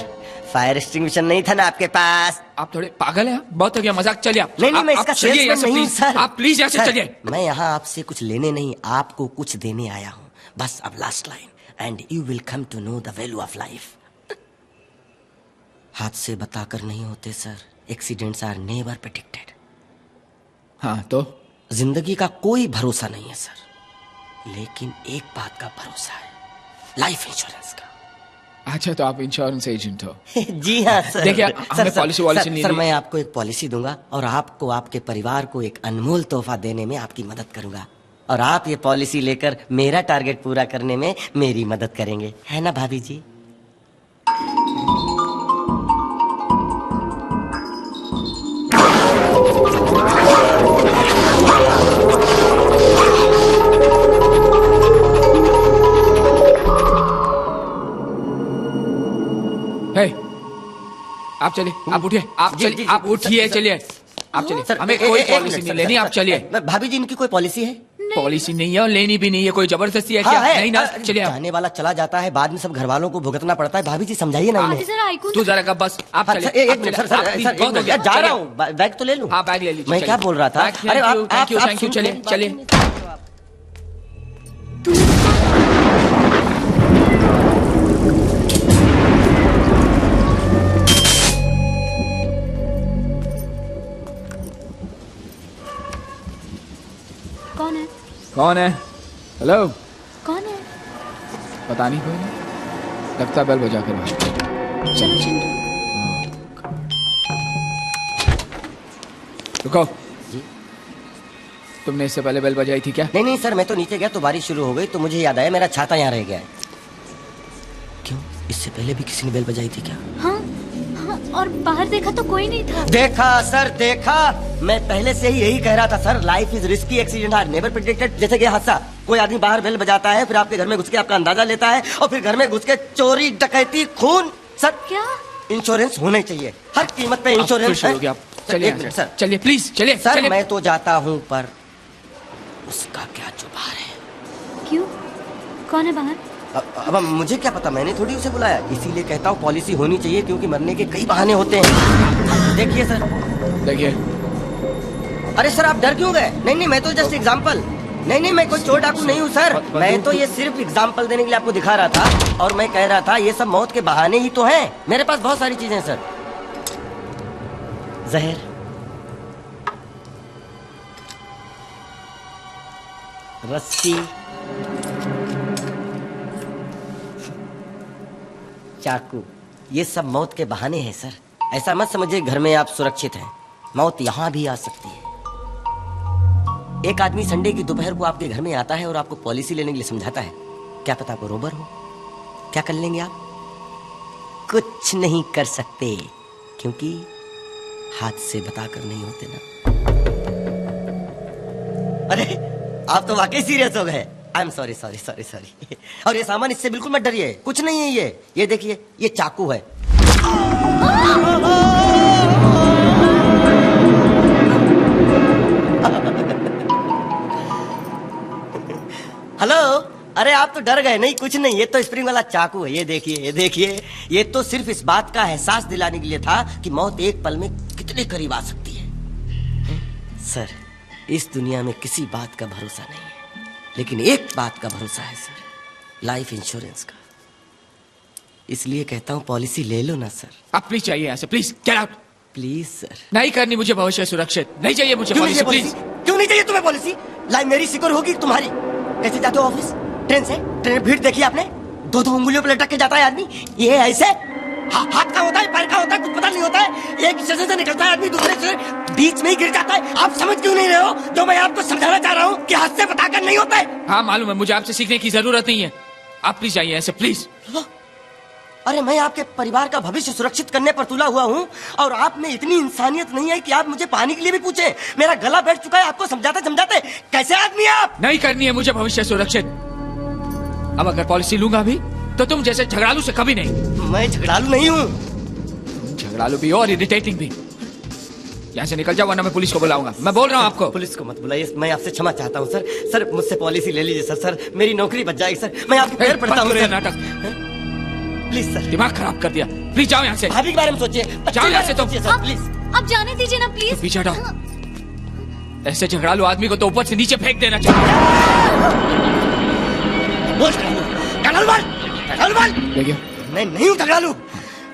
fire extinguisher नहीं था ना आपके पास? आप थोड़े पागल हैं? बहुत हो गया मजाक। चलिए आप। नहीं मैं इसका चलिए नहीं सर। आप प्लीज यहाँ से चलिए। मैं यहाँ आपसे कुछ लेने नहीं, आपको कुछ देने आया हूँ। बस अब last line, and you will come to know the value of life. हादसे बताकर नहीं होते sir, accidents are never predicted. हाँ तो जिंदगी का कोई भरोसा नहीं है सर, लेकिन एक बात का भरोसा है, लाइफ इंश्योरेंस का। अच्छा तो आप इंश्योरेंस एजेंट हो? जी हाँ सर। देखिए हमें पॉलिसी नहीं। सर मैं आपको एक पॉलिसी दूंगा और आपको आपके परिवार को एक अनमोल तोहफा देने में आपकी मदद करूंगा, और आप ये पॉलिसी लेकर मेरा टारगेट पूरा करने में मेरी मदद करेंगे, है ना भाभी जी? आप चलिए, आप उठिए, आप चलिए, आप उठिए, चलिए, आप चलिए। हमें कोई पॉलिसी नहीं लेनी, आप चलिए। भाभी जी इनकी कोई पॉलिसी है? पॉलिसी नहीं है और लेनी भी नहीं है। कोई जबरदस्ती है क्या? नहीं ना, चलिए। जाने वाला चला जाता है, बाद में सब घर वालों को भुगतना पड़ता है। भाभी जी समझाइए ना इन्हें। तू जरा का बस, आप चलिए। एक मिनट सर, जा रहा हूँ, बैग तो ले लूँ। हाँ बैग ले लीजिए। मैं क्या बोल रहा था? अरे थैंक यू, चलिए चलिए। कौन है? कौन है? हेलो, कौन है? पता नहीं, कोई नहीं। लगता बेल बजा कर। चलो चिंटू। रुको। तुमने इससे पहले बेल बजाई थी क्या? नहीं नहीं सर, मैं तो नीचे गया तो बारिश शुरू हो गई तो मुझे याद आया मेरा छाता यहाँ रह गया है। क्यों, इससे पहले भी किसी ने बेल बजाई थी क्या? हाँ, हाँ, और बाहर देखा तो कोई नहीं था। देखा सर, देखा। मैं पहले से ही यही कह रहा था sir, life is risky, accident are never predicted. जैसे कि हादसा, कोई आदमी बाहर बेल बजाता है, फिर आपके घर में घुस के आपका अंदाजा लेता है, और फिर घर में घुस के चोरी, डकैती, खून। सर क्या इंश्योरेंस होना चाहिए, हर कीमत पे इंश्योरेंस है। चलिए एक मिनट सर, चलिए प्लीज, चलिए सर। चलिए। मैं तो जाता हूँ, पर उसका क्या जुबान है? क्यों, कौन है बाहर? अब मुझे क्या पता, मैंने थोड़ी उसे बुलाया। इसीलिए कहता हूँ पॉलिसी होनी चाहिए, क्योंकि मरने के कई बहाने होते हैं। देखिए सर, देखिए। अरे सर आप डर क्यों गए? नहीं नहीं, मैं तो जस्ट एग्जाम्पल। नहीं नहीं, मैं कोई चोर डाकू नहीं हूँ सर। मैं तो ये सिर्फ एग्जाम्पल देने के लिए आपको दिखा रहा था, और मैं कह रहा था ये सब मौत के बहाने ही तो हैं। मेरे पास बहुत सारी चीजें हैं सर। जहर, रस्सी, चाकू, ये सब मौत के बहाने हैं सर। ऐसा मत समझिए घर में आप सुरक्षित हैं, मौत यहाँ भी आ सकती है। एक आदमी संडे की दोपहर को आपके घर में आता है और आपको पॉलिसी लेने के लिए समझाता है। क्या पता आपको रोबर हो? क्या कर लेंगे आप? कुछ नहीं कर सकते, क्योंकि हाथ से बताकर नहीं होते ना। अरे आप तो वाकई सीरियस हो गए। I am sorry sorry sorry sorry. और ये सामान, इससे बिल्कुल मत डरिए, कुछ नहीं है ये देखिए, ये चाकू है। हेलो, अरे आप तो डर गए। नहीं कुछ नहीं, ये तो स्प्रिंग वाला चाकू है। ये देखिए, ये देखिए, ये तो सिर्फ इस बात का एहसास दिलाने के लिए था कि मौत एक पल में कितने करीब आ सकती है। सर, इस दुनिया में किसी बात का भरोसा नहीं है, लेकिन एक बात का भरोसा है सर, लाइफ इंश्योरेंस का। इसलिए कहता हूँ पॉलिसी ले लो ना सर। आप प्लीज चाहिए यहाँ से, please get out. Please sir. नहीं करनी मुझे भविष्य सुरक्षित, नहीं चाहिए मुझे पॉलिसी, प्लीज। क्यों नहीं चाहिए तुम्हें पॉलिसी? लाइफ मेरी सिक्योर होगी, तुम्हारी। कैसे जाते हो ऑफिस? ट्रेन से। ट्रेन भीड़ देखी आपने? दो उंगलियों पर लटक के जाता है आदमी। ये ऐसे हाथ का होता है, पैर का होता है, कुछ पता नहीं होता है। एक स्टेशन से निकलता है आदमी, दूसरे स्टेशन, बीच में ही गिर जाता है। आप समझ क्यों नहीं रहे हो जो मैं आपको समझाना चाह रहा हूँ कि हाथ से बताकर नहीं होता है? हाँ मालूम है, मुझे आपसे सीखने की जरूरत नहीं है। आप प्लीज जाइए ऐसे, प्लीज। अरे मैं आपके परिवार का भविष्य सुरक्षित करने पर तुला हुआ हूँ, और आप में इतनी इंसानियत नहीं है कि आप मुझे पानी के लिए भी पूछे। मेरा गला बैठ चुका है आपको समझाते समझाते। कैसे आदमी आप? नहीं करनी है मुझे भविष्य सुरक्षित। अब अगर पॉलिसी लूंगा भी तो तुम जैसे झगड़ालू से कभी नहीं। मैं झगड़ालू नहीं हूँ। झगड़ालू भी हो और इरिटेटिंग भी। यहाँ से निकल जाओ वरना मैं पुलिस को बुलाऊंगा। मैं बोल रहा हूँ आपको। पुलिस को मत बुलाइए, मैं आपसे क्षमा चाहता हूँ सर। सर मुझसे पॉलिसी ले लीजिए सर। सर मेरी नौकरी बच जाएगी सर, मैं आपके पैर पड़ता हूँ। नाटक प्लीज सर। दिमाग खराब कर दिया, प्लीज जाओ यहाँ से। भाभी के बारे में सोचिए, जाओ यहाँ से। तो प्लीज अब जाने दीजिए ना प्लीज। पीछे हटाओ। ऐसे झगड़ालू आदमी को तो ऊपर से नीचे फेंक देना चाहिए। देखिए, मैं नहीं हूँ झगड़ालू,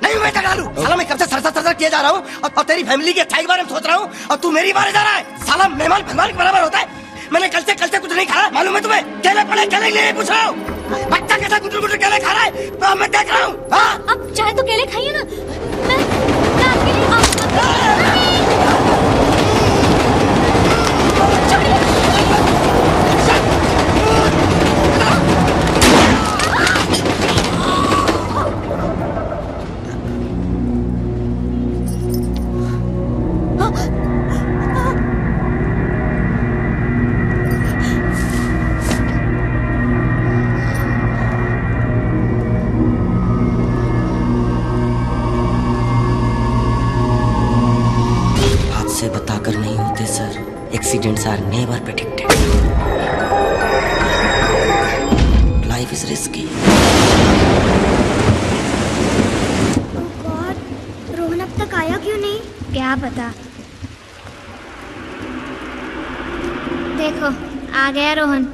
नहीं हूँ मैं झगड़ालू। साला मैं कब से सर किया जा रहा हूँ, और तेरी फैमिली की अच्छाई के बारे में सोच रहा हूँ, और तू मेरी बारे जा रहा है। साला मेहमान के बराबर होता है। मैंने कल से कुछ नहीं खाया, मालूम है तुम्हें? केले पड़े, केले ले पूछ रहा हूँ। बच्चा कैसा गुटर केले खा रहा है, तो मैं देख रहा हूँ। अब चाहे तो केले खाइए ना। मैं आपके लिए से बताकर नहीं होते sir. Accidents are never predicted. Life is risky. Rohan अब तक आया क्यों नहीं? क्या पता। देखो आ गया रोहन।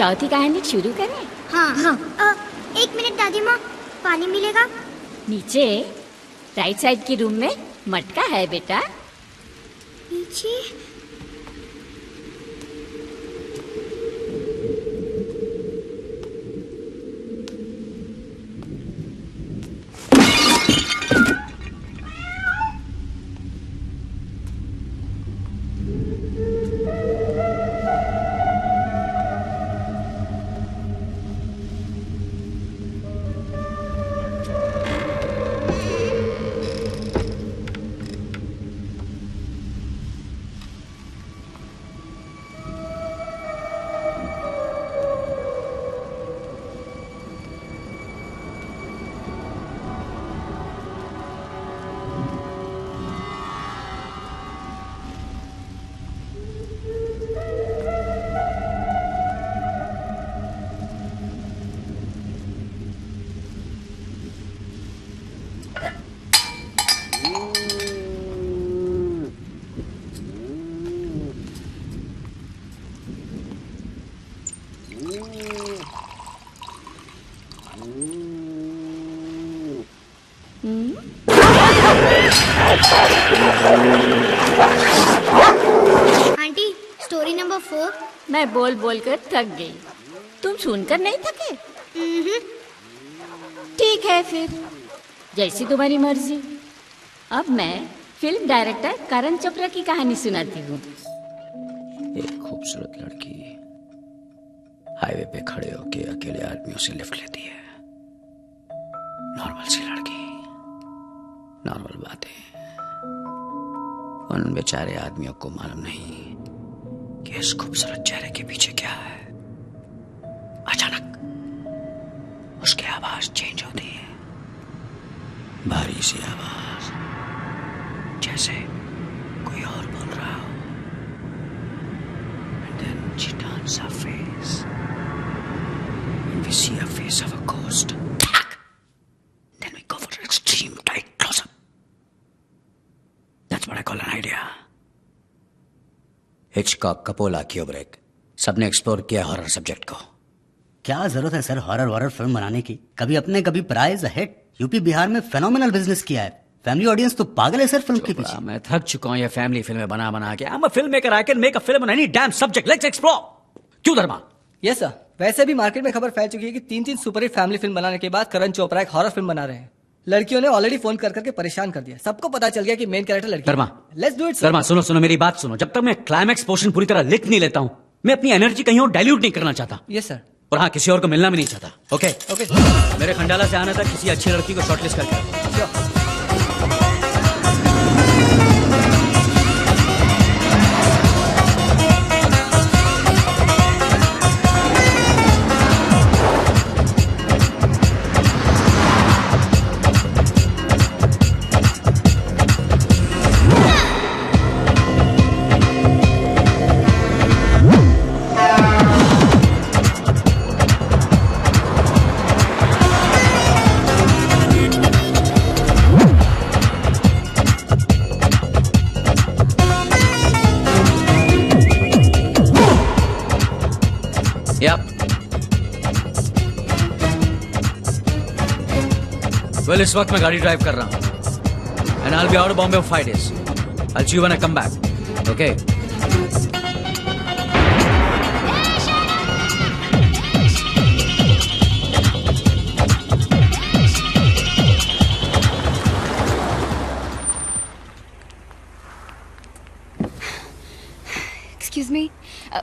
चौथी कहानी शुरू करें? हाँ हाँ। 1 मिनट दादी माँ, पानी मिलेगा? नीचे राइट साइड की रूम में मटका है बेटा। नीचे? Aunty, story number 4। मैं बोल बोल कर थक गई, तुम सुनकर नहीं थके? ठीक है फिर, जैसी तुम्हारी मर्जी। अब मैं फिल्म डायरेक्टर करण चोपड़ा की कहानी सुनाती हूँ। एक खूबसूरत लड़की हाईवे पे खड़े होके अकेले आदमियों से लिफ्ट लेती है। नॉर्मल सी लड़की, नॉर्मल बातें। उन बेचारे आदमियों को मालूम नहीं कि इस खूबसूरत चेहरे के पीछे क्या है। अचानक उसकी आवाज चेंज होती है, भारी सी आवाज, जैसे कोई और बोल रहा हो। And then she turns her face and we see a face of a ghost. Then we go for an extreme tight close-up. That's what I call an idea. Hitchcock, Coppola, Kubrick, सबने explore किया horror subject को। क्या जरूरत है sir horror वॉरर film बनाने की? कभी अपने कभी प्राइज हिट। यूपी बिहार में फेनोमेनल बिजनेस किया है। फैमिली ऑडियंस तो पागल है सर फिल्म के पीछे। मैं थक चुका हूं ये फैमिली फिल्में बना बना के। I'm a filmmaker, I can make a film on any damn subject. Let's explore. क्यों धर्मा? यस सर, वैसे भी मार्केट में खबर फैल चुकी है कि 3 सुपरहिट फैमिली फिल्म बनाने के बाद करण चोपड़ा एक हॉरर फिल्म बना रहे हैं। लड़कियों ने ऑलरेडी फोन कर करके परेशान कर दिया। सबको पता चल गया कि मेन कैरेक्टर लड़की। धर्मा, लेट्स डू इट। धर्मा सुनो सुनो मेरी बात सुनो। जब तक मैं क्लाइमैक्स पोर्शन पूरी तरह लिख नहीं लेता हूं, मैं अपनी एनर्जी कहीं और डाइल्यूट नहीं करना चाहता। Yes sir. और हाँ, किसी और को मिलना भी नहीं चाहता। Okay okay. मेरे खंडाला से आने तक किसी अच्छी लड़की को शॉर्टलिस्ट करके। इस वक्त मैं गाड़ी ड्राइव कर रहा हूं and I will be out of Bombay for 5 days. I'll see you when I come back. Okay? Excuse me,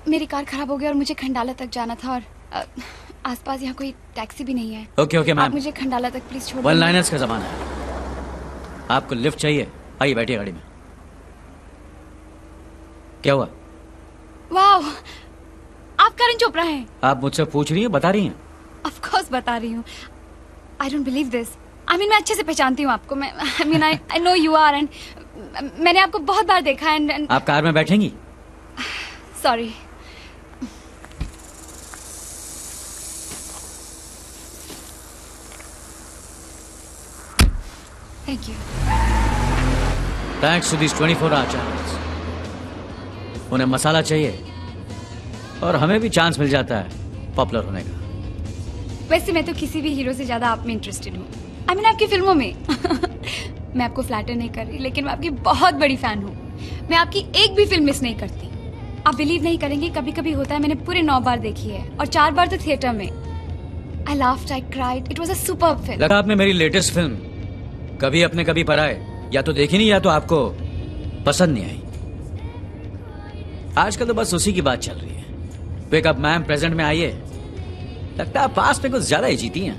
मेरी कार खराब हो गई और मुझे खंडाला तक जाना था और आसपास यहाँ कोई टैक्सी भी नहीं है। ओके मैम, आप मुझे खंडाला तक प्लीज छोड़ दीजिए। 1 लाइनर्स का जमाना है। आपको लिफ्ट चाहिए? आइए बैठिए गाड़ी में। क्या हुआ? वाह, आप करण चोपड़ा हैं। आप मुझसे पूछ रही हैं, बता रही हैं? ऑफ कोर्स बता रही हूँ। I don't believe this. I mean मैं अच्छे से पहचानती हूँ आपको। मैं I know you are and मैंने आपको बहुत बार देखा एंड आप कार में बैठेंगी? Sorry. Thank you. Thanks to these 24-hour channels. उन्हें मसाला चाहिए और हमें भी चांस मिल जाता है पॉपुलर होने का। वैसे मैं तो किसी भी हीरो से ज्यादा आप में इंटरेस्टेड हूँ। I mean, आपकी फिल्मों में। मैं आपको फ्लैटर नहीं कर रही, लेकिन मैं आपकी बहुत बड़ी फैन हूँ। मैं आपकी एक भी फिल्म मिस नहीं करती। आप बिलीव नहीं करेंगे, कभी कभी होता है मैंने पूरे 9 बार देखी है और 4 बार तो थिएटर में। I laughed, I cried. It was a superb film. लगा आपने मेरी लेटेस्ट फिल्म कभी अपने कभी पराए या तो देखी नहीं या तो आपको पसंद नहीं आई। आजकल तो बस उसी की बात चल रही है। पिकअप मैम प्रेजेंट में आइए, लगता है पास में कुछ ज्यादा ही जीती हैं।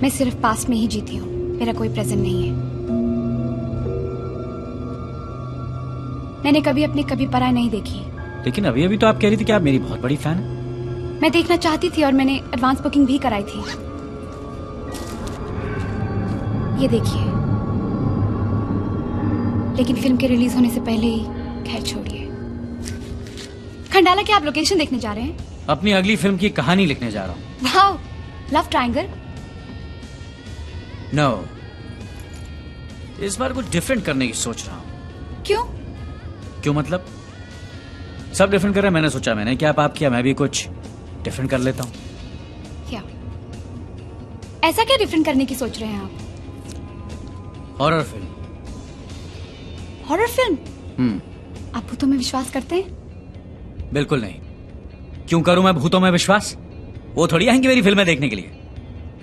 मैं सिर्फ पास में ही जीती हूँ, मेरा कोई प्रेजेंट नहीं है। मैंने कभी अपनी कभी पराए नहीं देखी। लेकिन अभी अभी तो आप कह रही थी कि आप मेरी बहुत बड़ी फैन हैं। मैं देखना चाहती थी और मैंने एडवांस बुकिंग भी कराई थी। ये देखिए, लेकिन फिल्म के रिलीज होने से पहले ही खैर छोड़िए। खंडाला, क्या आप लोकेशन देखने जा रहे हैं? अपनी अगली फिल्म की कहानी लिखने जा रहा हूँ। Wow, love triangle? नो, इस बार कुछ डिफरेंट करने की सोच रहा हूँ। क्यों? क्यों मतलब? सब डिफरेंट कर रहे हैं, मैंने सोचा मैंने क्या पाप किया, मैं भी कुछ डिफरेंट कर लेता हूँ। क्या ऐसा क्या डिफरेंट करने की सोच रहे हैं आप? Horror film. Horror film? आप भूतों में विश्वास करते हैं? बिल्कुल नहीं। क्यों करूं मैं भूतों में विश्वास? वो थोड़ी आएंगे मेरी फिल्में देखने के लिए,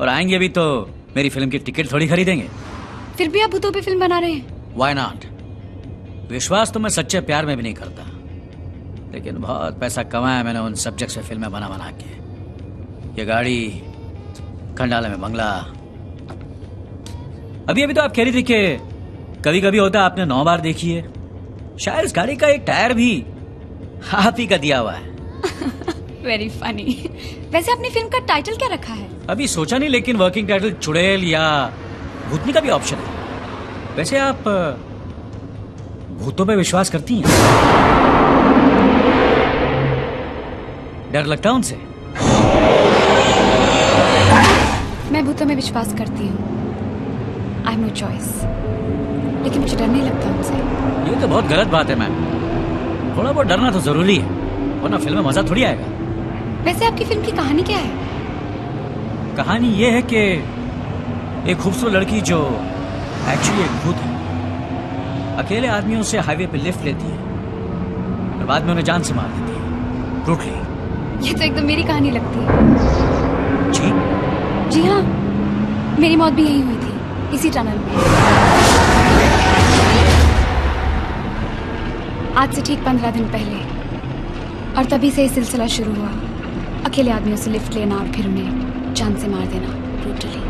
और आएंगे भी तो मेरी फिल्म की टिकट थोड़ी खरीदेंगे। फिर भी आप भूतों पे फिल्म बना रहे हैं? Why not? विश्वास तो मैं सच्चे प्यार में भी नहीं करता, लेकिन बहुत पैसा कमाया मैंने उन सब्जेक्ट्स पे फिल्में बना बना के। ये गाड़ी, खंडाला में बंगला। अभी अभी तो आप कह रही थी कि कभी कभी होता है आपने 9 बार देखी है। शायद इस गाड़ी का एक टायर भी आप ही का दिया हुआ है। Very funny. वैसे अपनी फिल्म का टाइटल क्या रखा है? अभी सोचा नहीं, लेकिन वर्किंग टाइटल चुड़ैल या भूतनी का भी ऑप्शन है। वैसे आप भूतों पे विश्वास करती हैं? डर लगता है उनसे? मैं भूतों में विश्वास करती हूँ। आई हैव नो चॉइस, लेकिन मुझे डर नहीं लगता उनसे। ये तो बहुत गलत बात है मैम। थोड़ा बहुत डरना तो जरूरी है, वरना फिल्म में मजा थोड़ी आएगा। वैसे आपकी फिल्म की कहानी क्या है? कहानी ये है कि एक खूबसूरत लड़की जो एक्चुअली एक भूत है, अकेले आदमियों से हाईवे पे लिफ्ट लेती है और बाद में उन्हें जान से मार देती है, ब्रूटली। ये तो एकदम मेरी कहानी लगती है। जी? जी हाँ, मेरी मौत भी यहीं हुई थी, इसी टनल में। आज से ठीक 15 दिन पहले, और तभी से ये सिलसिला शुरू हुआ। अकेले आदमियों से लिफ्ट लेना और फिर उन्हें जान से मार देना, ब्रूटली।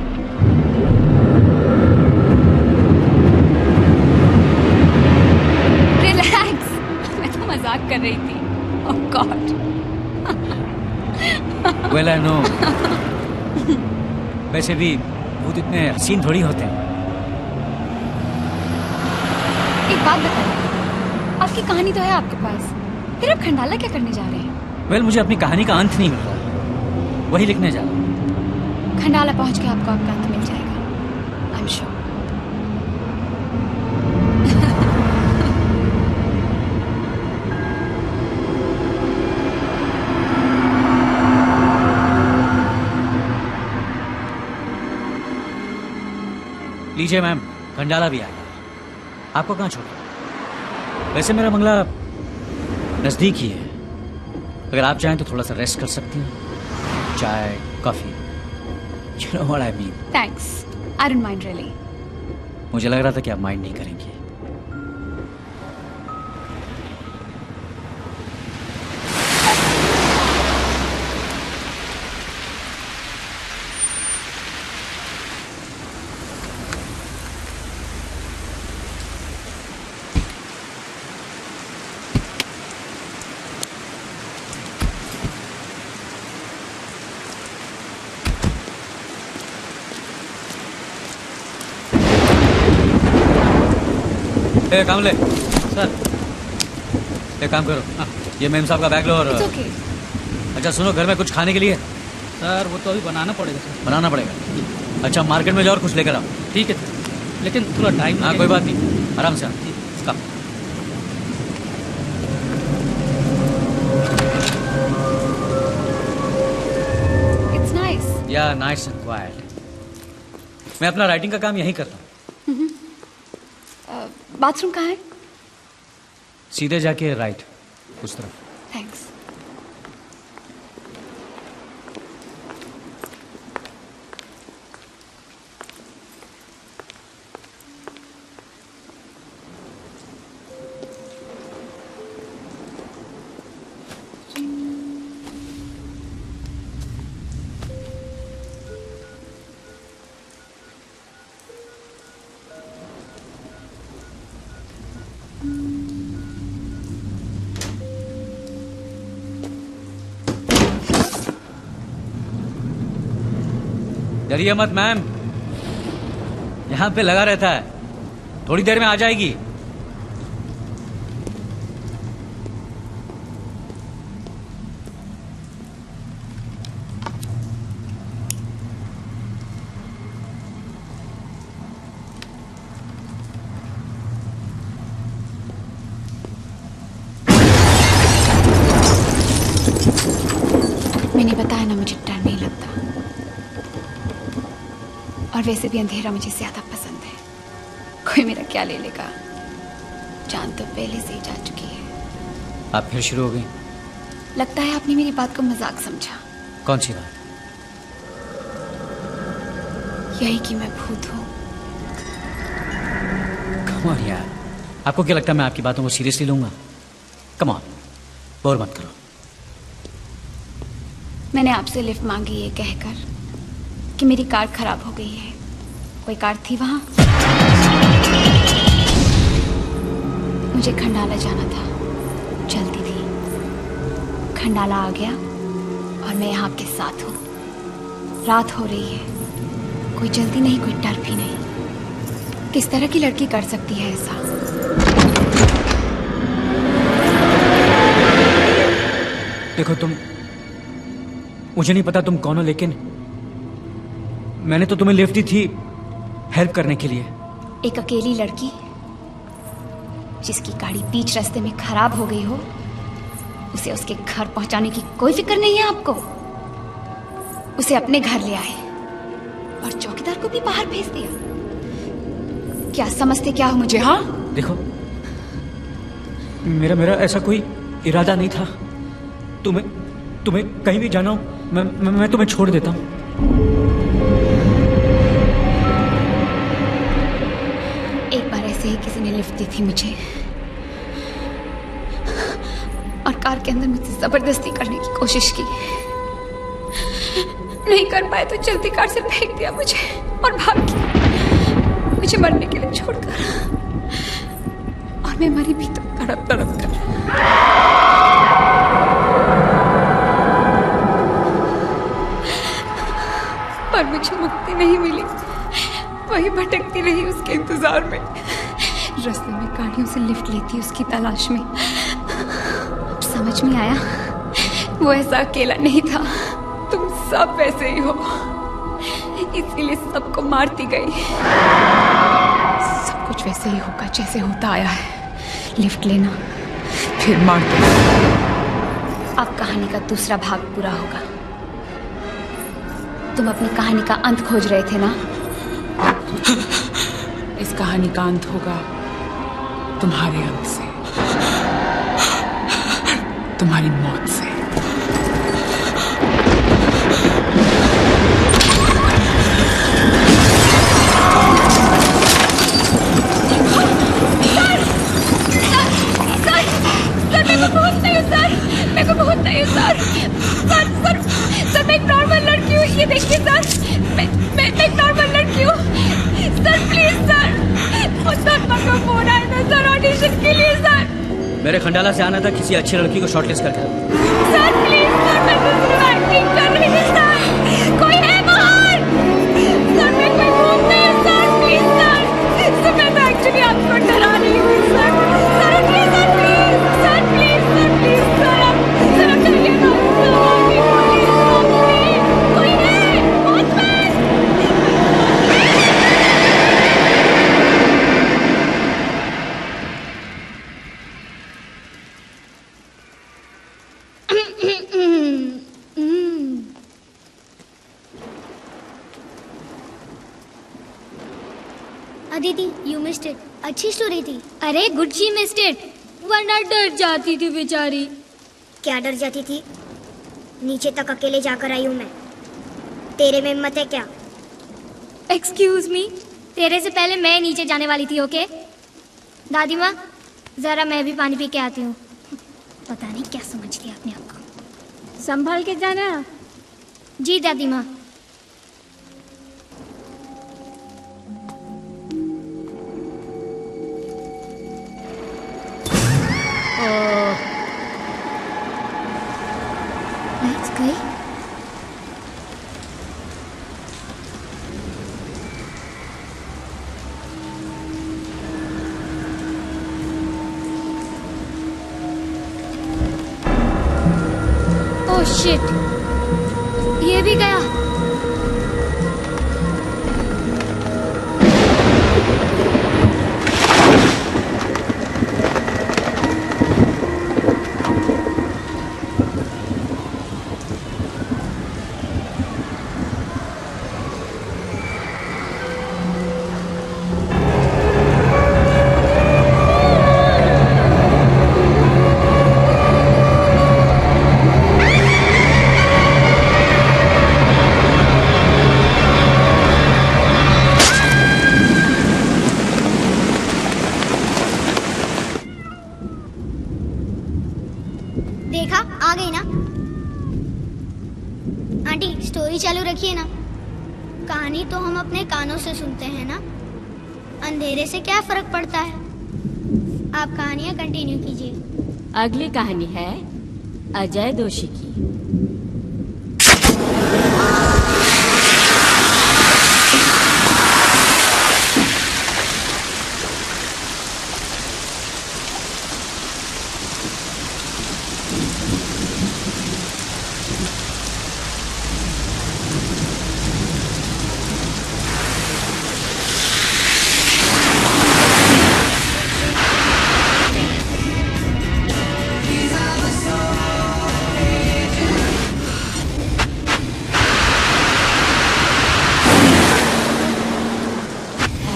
रिलैक्स, मैं तो मजाक कर रही थी। ओह गॉड। Well I know. वैसे भी भूत इतने हसीन थोड़ी होते हैं। एक बात बताइए, आपकी कहानी तो है आपके पास, फिर आप खंडाला क्या करने जा रहे हैं? वेल मुझे अपनी कहानी का अंत नहीं मिल रहा, वही लिखने जा रहा हूँ। खंडाला पहुंच के आपको आपका अंत मिल जाएगा, आई एम श्योर। लीजिए मैम, खंडाला भी आ गया। आपको कहाँ छोड़ा? वैसे मेरा बंगला नजदीक ही है, अगर आप चाहें तो थोड़ा सा रेस्ट कर सकती हैं। चाय, coffee, you know what I mean. Thanks, I don't mind really. मुझे लग रहा था कि आप माइंड नहीं करेंगे। काम ले सर। एक काम करो, ये मेम साहब का बैग लो और okay. अच्छा सुनो, घर में कुछ खाने के लिए? सर वो तो अभी बनाना पड़ेगा सर। बनाना पड़ेगा? अच्छा मार्केट में जाओ और कुछ लेकर आओ। ठीक है, लेकिन थोड़ा टाइम। हाँ कोई बात नहीं, आराम से आओ। या नाइट्स एंड क्वाइट। मैं अपना राइटिंग का काम यहीं करता हूँ। बाथरूम कहाँ है? सीधे जाके राइट, उस तरफ। थैंक्स। डरिए मत मैम, यहाँ पे लगा रहता है, थोड़ी देर में आ जाएगी। मैंने बताया ना, मुझे डर नहीं लगता, और वैसे भी अंधेरा मुझे ज्यादा पसंद है। कोई मेरा क्या ले लेगा, जान तो पहले से ही जा चुकी है। आप फिर शुरू हो गई? लगता है आपने मेरी बात को मजाक समझा। कौन सी बात? यही कि मैं भूत हूँ। कम ऑन यार, आपको क्या लगता है मैं आपकी बातों को सीरियसली लूंगा? कम ऑन, बोर मत करो। मैंने आपसे लिफ्ट मांगी ये कहकर कि मेरी कार खराब हो गई है। कोई कार थी वहां? मुझे खंडाला जाना था, जल्दी थी। खंडाला आ गया और मैं यहाँ आपके साथ हूँ। रात हो रही है, कोई जल्दी नहीं, कोई डर भी नहीं। किस तरह की लड़की कर सकती है ऐसा? देखो तुम, मुझे नहीं पता तुम कौन हो, लेकिन मैंने तो तुम्हें लिफ्ट दी थी हेल्प करने के लिए। एक अकेली लड़की जिसकी गाड़ी बीच रास्ते में खराब हो गई हो, उसे उसके घर पहुंचाने की कोई फिक्र नहीं है आपको। उसे अपने घर ले आए और चौकीदार को भी बाहर भेज दिया। क्या समझते क्या हो मुझे? हाँ देखो, मेरा ऐसा कोई इरादा नहीं था। तुम्हें कहीं भी जाना हो, मैं तुम्हें छोड़ देता हूँ। एक बार ऐसे ही किसी ने लिफ्ट दी थी मुझे, और कार के अंदर मुझसे जबरदस्ती करने की कोशिश की। नहीं कर पाए तो चलती कार से फेंक दिया मुझे और भाग गया, मुझे मरने के लिए छोड़कर। और मैं मरी भी तो तड़प तड़प कर। पर मुझे मुक्ति नहीं मिली, वही भटकती रही उसके इंतजार में। रास्ते में गाड़ियों से लिफ्ट लेती उसकी तलाश में। अब समझ में आया, वो ऐसा अकेला नहीं था, तुम सब वैसे ही हो, इसीलिए सबको मारती गई। सब कुछ वैसे ही होगा जैसे होता आया है। लिफ्ट लेना, फिर मार देना। अब कहानी का दूसरा भाग पूरा होगा। तुम अपनी कहानी का अंत खोज रहे थे ना? इस कहानी का अंत होगा तुम्हारे अंत से, तुम्हारी मौत से। सर मैं एक नॉर्मल लड़की हूँ, ये देखिए सर, मैं एक नॉर्मल लड़की हूँ। सर प्लीज सर, मुस्तफा का फोन आया था सर ऑडिशन के लिए। सर मेरे खंडाला से आना था किसी अच्छी लड़की को शॉर्टलिस्ट करके। सर प्लीज सर, मैं तो सिर्फ एक्टिंग कर रही थी सर, कोई है बाहर? सर मैं कोई भूत नहीं हूँ सर, प्लीज सर। सर मैं तो एक्चुअली आपको डरा रही हूँ सर। सर उठिए sir, please sir, please sir, please sir, sir उठाइए ना सर, कोई है? Watchman! Aditi, you missed it. अच्छी स्टोरी थी। अरे गुड, शी मिस्ड इट, वरना डर जाती थी बेचारी। क्या डर जाती थी? नीचे तक अकेले जाकर आई हूँ मैं। तेरे में हिम्मत है क्या? एक्सक्यूज मी, तेरे से पहले मैं नीचे जाने वाली थी। ओके दादी माँ, जरा मैं भी पानी पी के आती हूँ। पता नहीं क्या समझ लिया अपने आप को। संभाल के जाना। जी दादी माँ। लाइट्स गई। ओह शिट, ये भी गया। देखा, आ गई ना। आंटी स्टोरी चालू रखिए ना। कहानी तो हम अपने कानों से सुनते हैं ना, अंधेरे से क्या फर्क पड़ता है। आप कहानियां कंटिन्यू कीजिए। अगली कहानी है अजय दोषी की।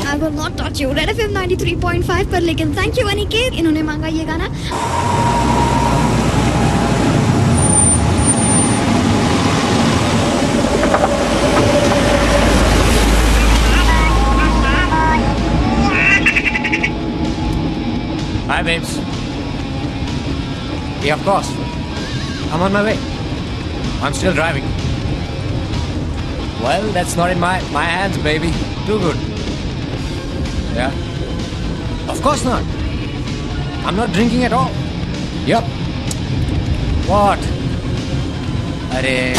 I will not touch you। Red FM 93.5 पर, लेकिन थैंक यू अनिकेत, इन्होंने मांगा ये गाना। Hi babes. Yeah, of course. I'm on my way. I'm still driving. Well, that's not in my hands, baby. Too good. Yeah? Of course not. I'm not drinking at all. Yup. What? Hey!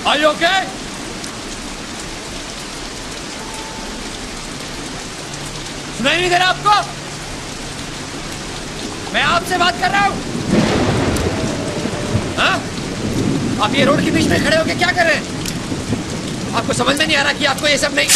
Are you okay? सुनाई नहीं दे रहा आपको? मैं आपसे बात कर रहा हूं। हाँ? आप ये रोड के बीच में खड़े होकर क्या कर रहे हैं? आपको समझ में नहीं आ रहा कि आपको ये सब नहीं।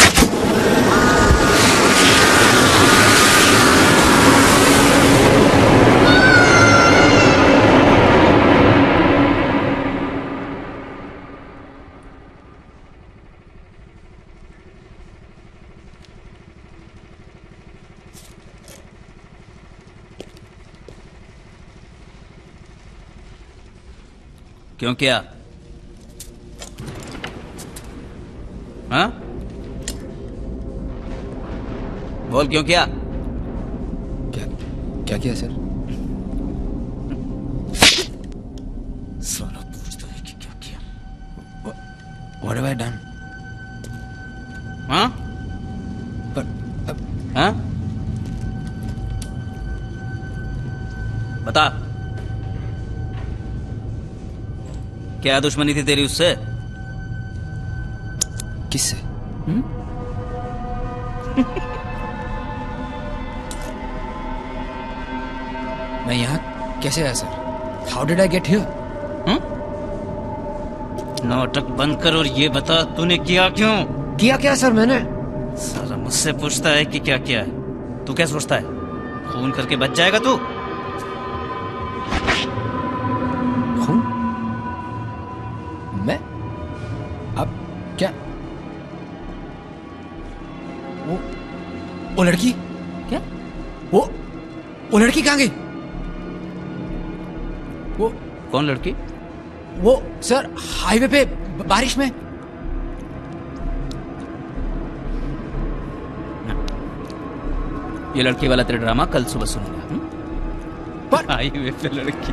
क्यों क्या? हाँ? बोल क्यों क्या? क्या किया सर? साला पूछता है कि क्या किया? What have I done? हाँ? हाँ? बता, क्या दुश्मनी थी तेरी उससे? किससे? मैं यहाँ कैसे आया sir? How did I get here? नाटक बंद कर और ये बता तूने किया क्यों? किया क्या सर मैंने? साला मुझसे पूछता है कि क्या किया है। तू क्या सोचता है खून करके बच जाएगा तू? खून? मैं? अब क्या? वो लड़की? क्या? वो लड़की कहाँ गई? वो कौन लड़की? वो सर हाईवे पे बारिश में। ये लड़की वाला तेरा ड्रामा कल सुबह सुनूंगा। पर हाईवे पे लड़की।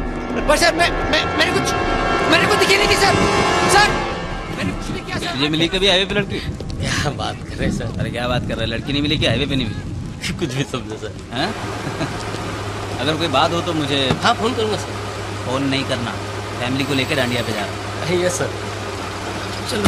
पर सर मैंने कुछ दिखी नहीं थी सर। सर मैंने कुछ नहीं किया सर। तुझे मिली कभी हाईवे पे लड़की? क्या बात कर रहे हैं सर? अरे क्या बात कर रहा है? लड़की नहीं मिली कि हाईवे पे नहीं मिली? कुछ भी समझो सर। हैं? अगर कोई बात हो तो मुझे हाँ फोन करूंगा सर। फोन नहीं करना, फैमिली को लेकर डांडिया पे जा रहा हूँ। Yes sir. चलो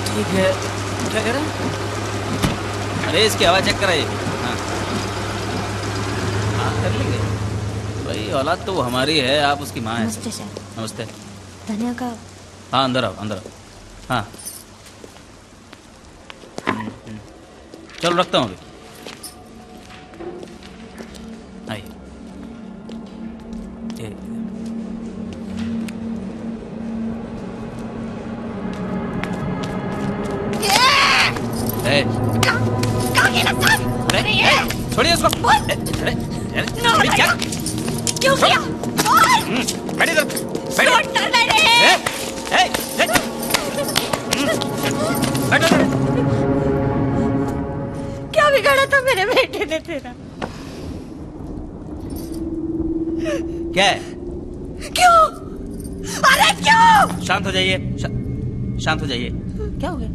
ठीक है। क्या कह रहा है? अरे इसकी आवाज चेक कराइए। हाँ कर लेंगे भाई, औलाद तो हमारी है, आप उसकी माँ है। नमस्ते सर। नमस्ते। धनिया का हाँ अंदर आओ, अंदर आओ। हाँ चलो रखता हूँ अभी। आइए। छोड़िए उसको। छोड़िए क्या? क्यों किया? बैठिए इधर। क्या बिगाड़ा था मेरे बेटे ने तेरा? क्या है? क्यों? अरे क्यों? शांत हो जाइए, शांत हो जाइए। क्या हो गया?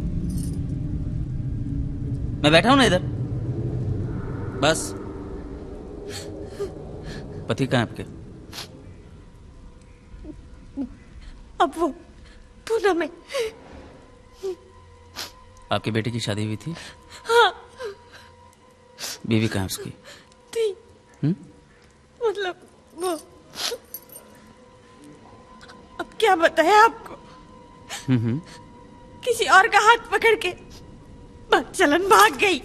मैं बैठा हूं ना इधर, बस। पति कहाँ है आपके? अब वो पूना में। आपकी बेटी की शादी हुई थी? हाँ। बीवी कहाँ है उसकी? थी। मतलब वो, अब क्या बताया आपको? किसी और का हाथ पकड़ के चलन भाग गई।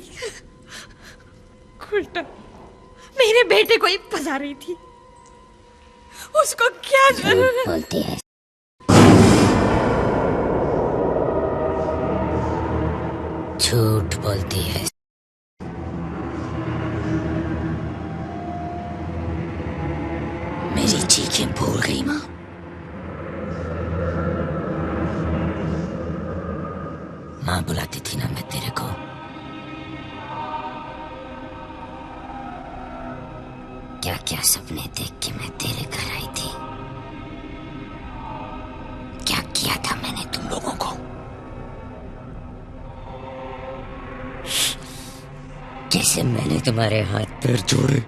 उल्टा मेरे बेटे को ही फंसा रही थी। उसको क्या जरूरत बोलती है? झूठ बोलती है। मेरी चीखें भूल गई माँ। माँ बुलाती थी ना मैं तेरे को। क्या क्या सपने देख के मैं तेरे घर आई थी। क्या किया था मैंने तुम लोगों को। जैसे मैंने तुम्हारे हाथ पैर जोड़े,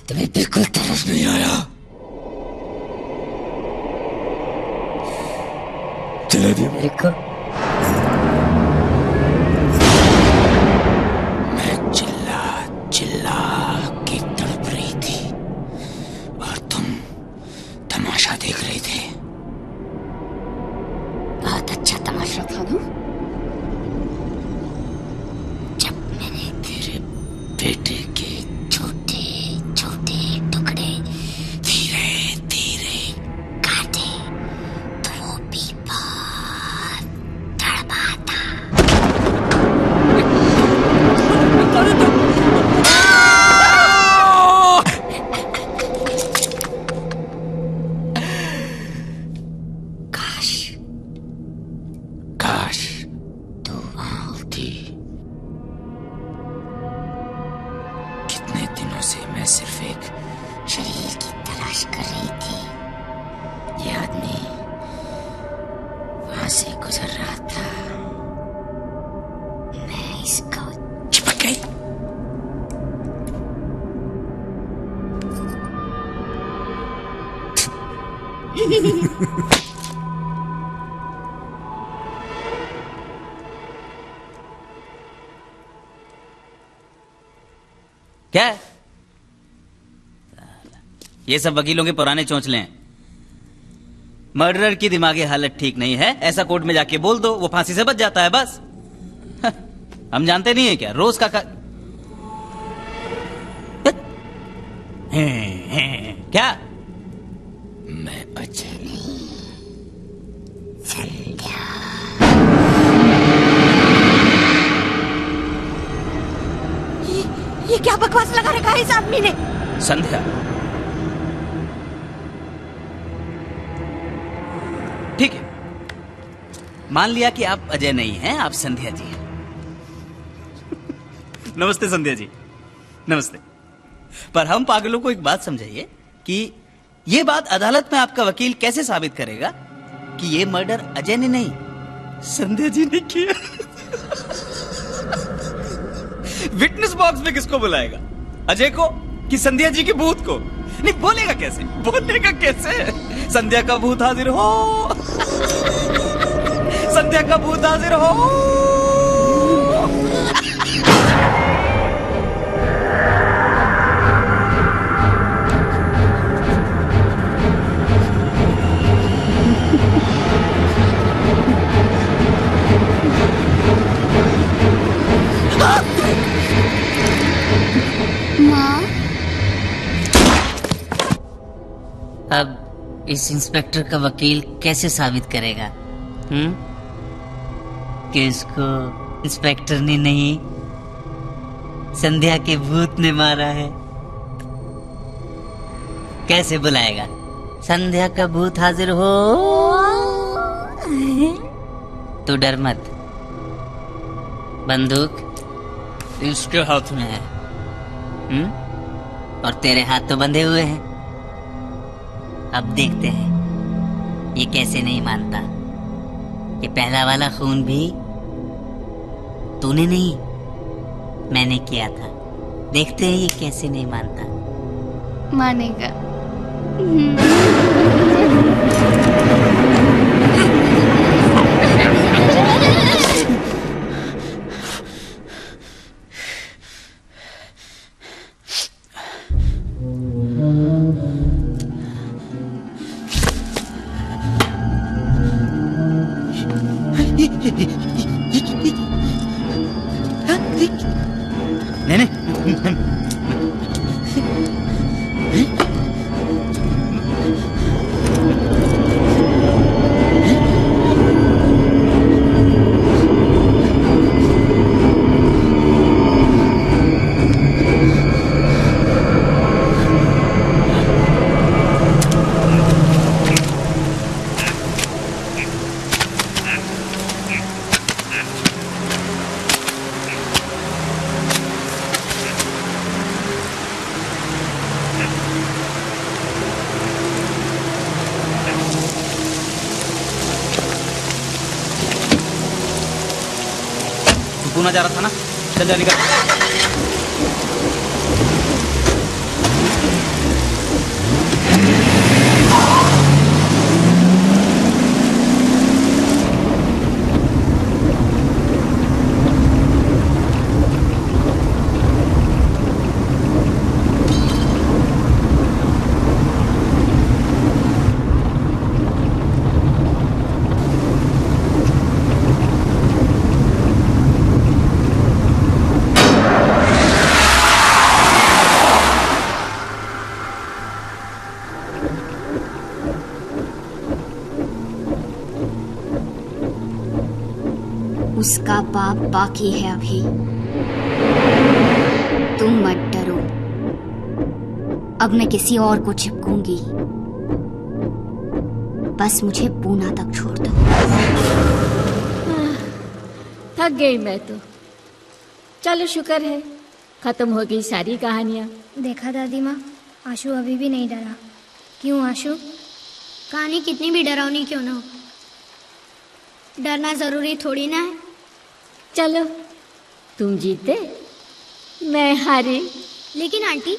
तुम्हें बिल्कुल तरस नहीं आया। चला दिया मेरे को। मैं चिल्ला चिल्ला के तड़प रही थी और तुम तमाशा देख रहे थे। बहुत अच्छा तमाशा था ना। जब मैंने तेरे बेटे के छोटे छोटे टुकड़े धीरे धीरे काटे। क्या है? ये सब वकीलों के पुराने चोंचले हैं। मर्डरर की दिमागी हालत ठीक नहीं है, ऐसा कोर्ट में जाके बोल दो, वो फांसी से बच जाता है बस। हम जानते नहीं है क्या? रोज का क्या? मैं अजय नहीं, संध्या। ये क्या बकवास लगा रखा है इस आदमी ने? संध्या? ठीक है, मान लिया कि आप अजय नहीं हैं, आप संध्या जी हैं। नमस्ते संध्या जी, नमस्ते। पर हम पागलों को एक बात समझाइए कि ये बात अदालत में आपका वकील कैसे साबित करेगा कि ये मर्डर अजय ने नहीं, संध्या जी ने किया। विटनेस बॉक्स में किसको बुलाएगा? अजय को कि संध्या जी की भूत को? नहीं, बोलेगा कैसे? बोलेगा कैसे? संध्या का भूत हाजिर हो, संध्या का भूत हाजिर हो। अब इस इंस्पेक्टर का वकील कैसे साबित करेगा कि इसको इंस्पेक्टर ने नहीं, संध्या के भूत ने मारा है? कैसे बुलाएगा? संध्या का भूत हाजिर हो। तू डर मत, बंदूक इसके हाथ में है और तेरे हाथ तो बंधे हुए हैं। अब देखते हैं ये कैसे नहीं मानता कि पहला वाला खून भी तूने नहीं, मैंने किया था। देखते हैं ये कैसे नहीं मानता। मानेगा। तू ना जा रहा था ना, चल जा निकल। उसका बाप बाकी है अभी। तुम मत डरो, अब मैं किसी और को चिपकूंगी। बस मुझे पूना तक छोड़ दो। थक गई मैं तो। चलो शुक्र है खत्म हो गई सारी कहानियां। देखा दादी माँ, आशु अभी भी नहीं डरा। क्यों आशु? कहानी कितनी भी डरावनी क्यों ना हो, डरना जरूरी थोड़ी ना है। चलो तुम जीते, मैं हारी। लेकिन आंटी,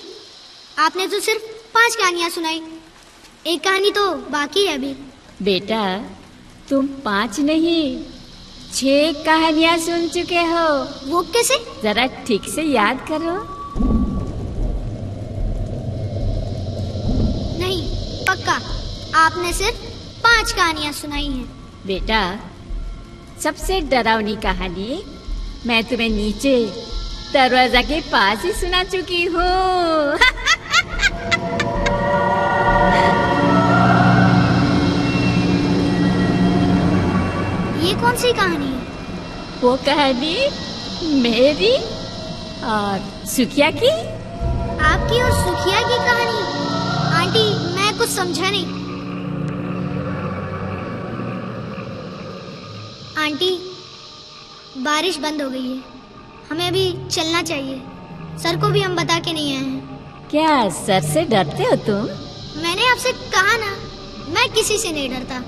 आपने तो सिर्फ 5 कहानियां सुनाई। एक कहानी तो बाकी है अभी। बेटा तुम 5 नहीं 6 कहानियां सुन चुके हो। वो कैसे? जरा ठीक से याद करो। नहीं, पक्का आपने सिर्फ 5 कहानियां सुनाई हैं। बेटा सबसे डरावनी कहानी मैं तुम्हें नीचे दरवाजा के पास ही सुना चुकी हूँ। ये कौन सी कहानी है? वो कहानी मेरी और सुखिया की। आपकी और सुखिया की कहानी? आंटी मैं कुछ समझा नहीं। आंटी बारिश बंद हो गई है, हमें अभी चलना चाहिए। सर को भी हम बता के नहीं आए हैं। क्या सर से डरते हो तुम? मैंने आपसे कहा ना, मैं किसी से नहीं डरता।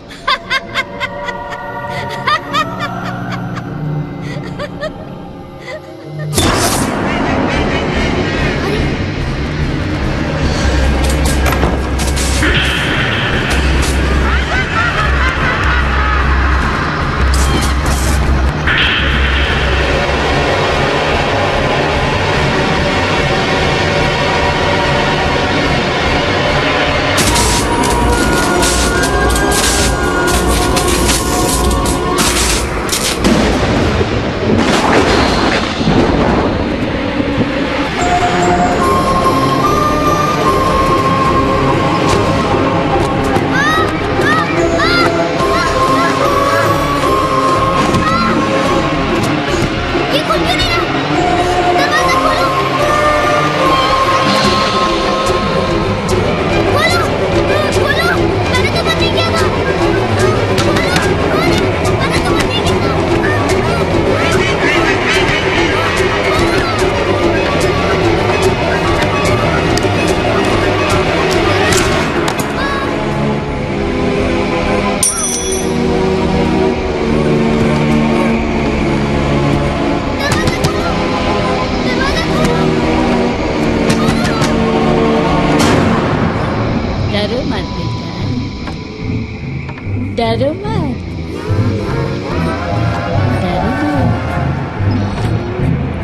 डरो मत,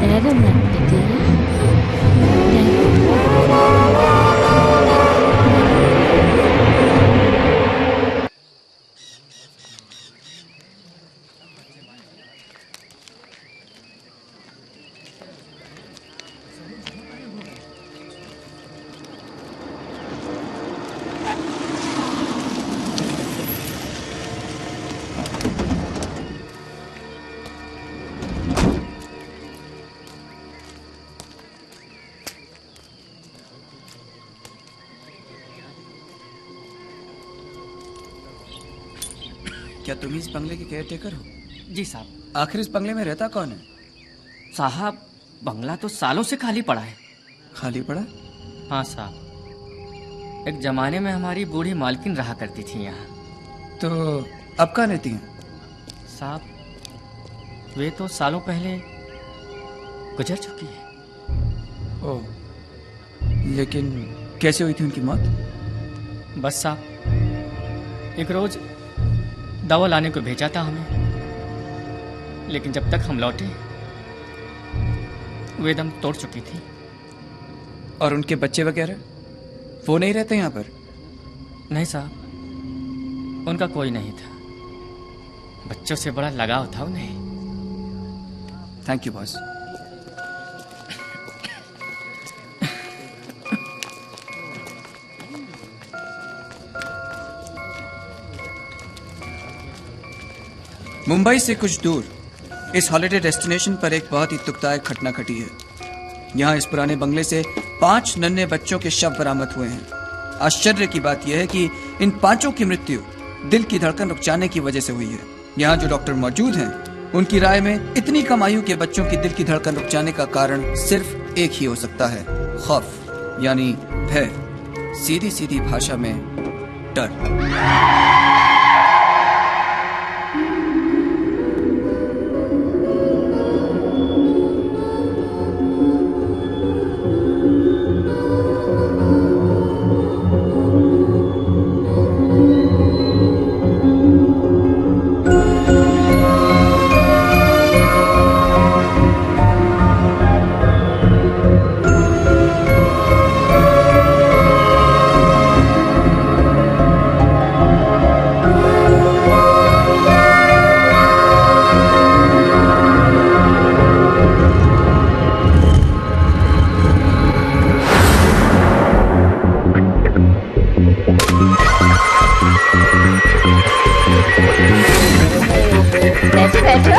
डरो मत बेटे। क्या तुम इस बंगले के केयर टेकर हो? जी साहब। आखिर इस बंगले में रहता कौन है? साहब बंगला तो सालों से खाली पड़ा है। खाली पड़ा? हाँ साहब, एक जमाने में हमारी बूढ़ी मालकिन रहा करती थी यहाँ। तो अब कहाँ रहती हैं? साहब वे तो सालों पहले गुजर चुकी है। ओह, लेकिन कैसे हुई थी उनकी मौत? बस साहब एक रोज दवा लाने को भेजा था हमें, लेकिन जब तक हम लौटे वे दम तोड़ चुकी थी। और उनके बच्चे वगैरह वो नहीं रहते यहाँ पर? नहीं साहब, उनका कोई नहीं था। बच्चों से बड़ा लगाव था उन्हें। Thank you boss. मुंबई से कुछ दूर इस हॉलिडे डेस्टिनेशन पर एक बहुत ही दुखदायक घटना घटी है। यहाँ इस पुराने बंगले से 5 नन्हे बच्चों के शव बरामद हुए हैं। आश्चर्य की बात यह है कि इन 5 की मृत्यु दिल की धड़कन रुक जाने की वजह से हुई है। यहाँ जो डॉक्टर मौजूद हैं, उनकी राय में इतनी कम आयु के बच्चों की दिल की धड़कन रुक जाने का कारण सिर्फ एक ही हो सकता है, खौफ यानी भय, सीधी सीधी भाषा में डर। बैठो बैठो।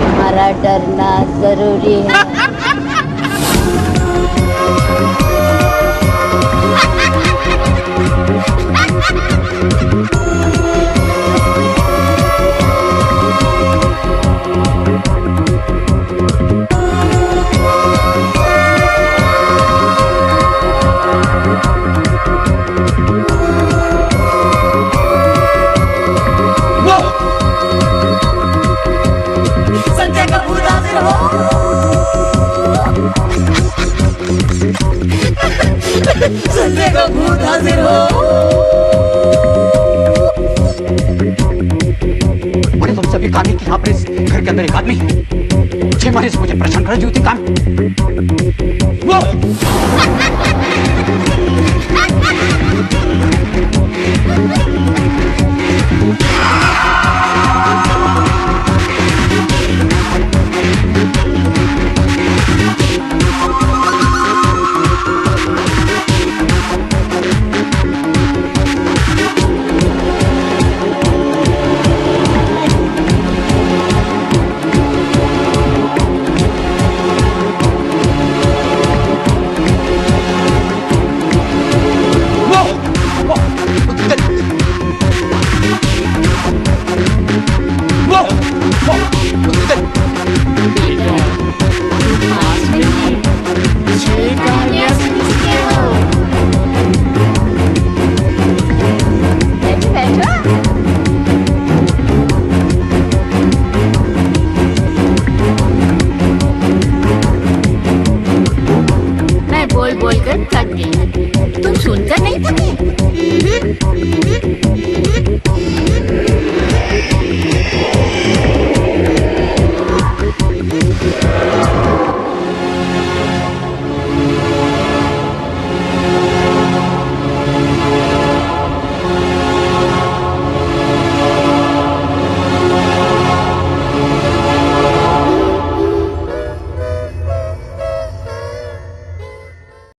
हमारा डरना जरूरी है। संजय कपूर हाजिर हो। संजय कपूर हाजिर हो। मैंने तुमसे भी कहा नहीं कि यहाँ पर इस घर के अंदर एक आदमी मुझे मारे से मुझे परेशान कर रही थी काम।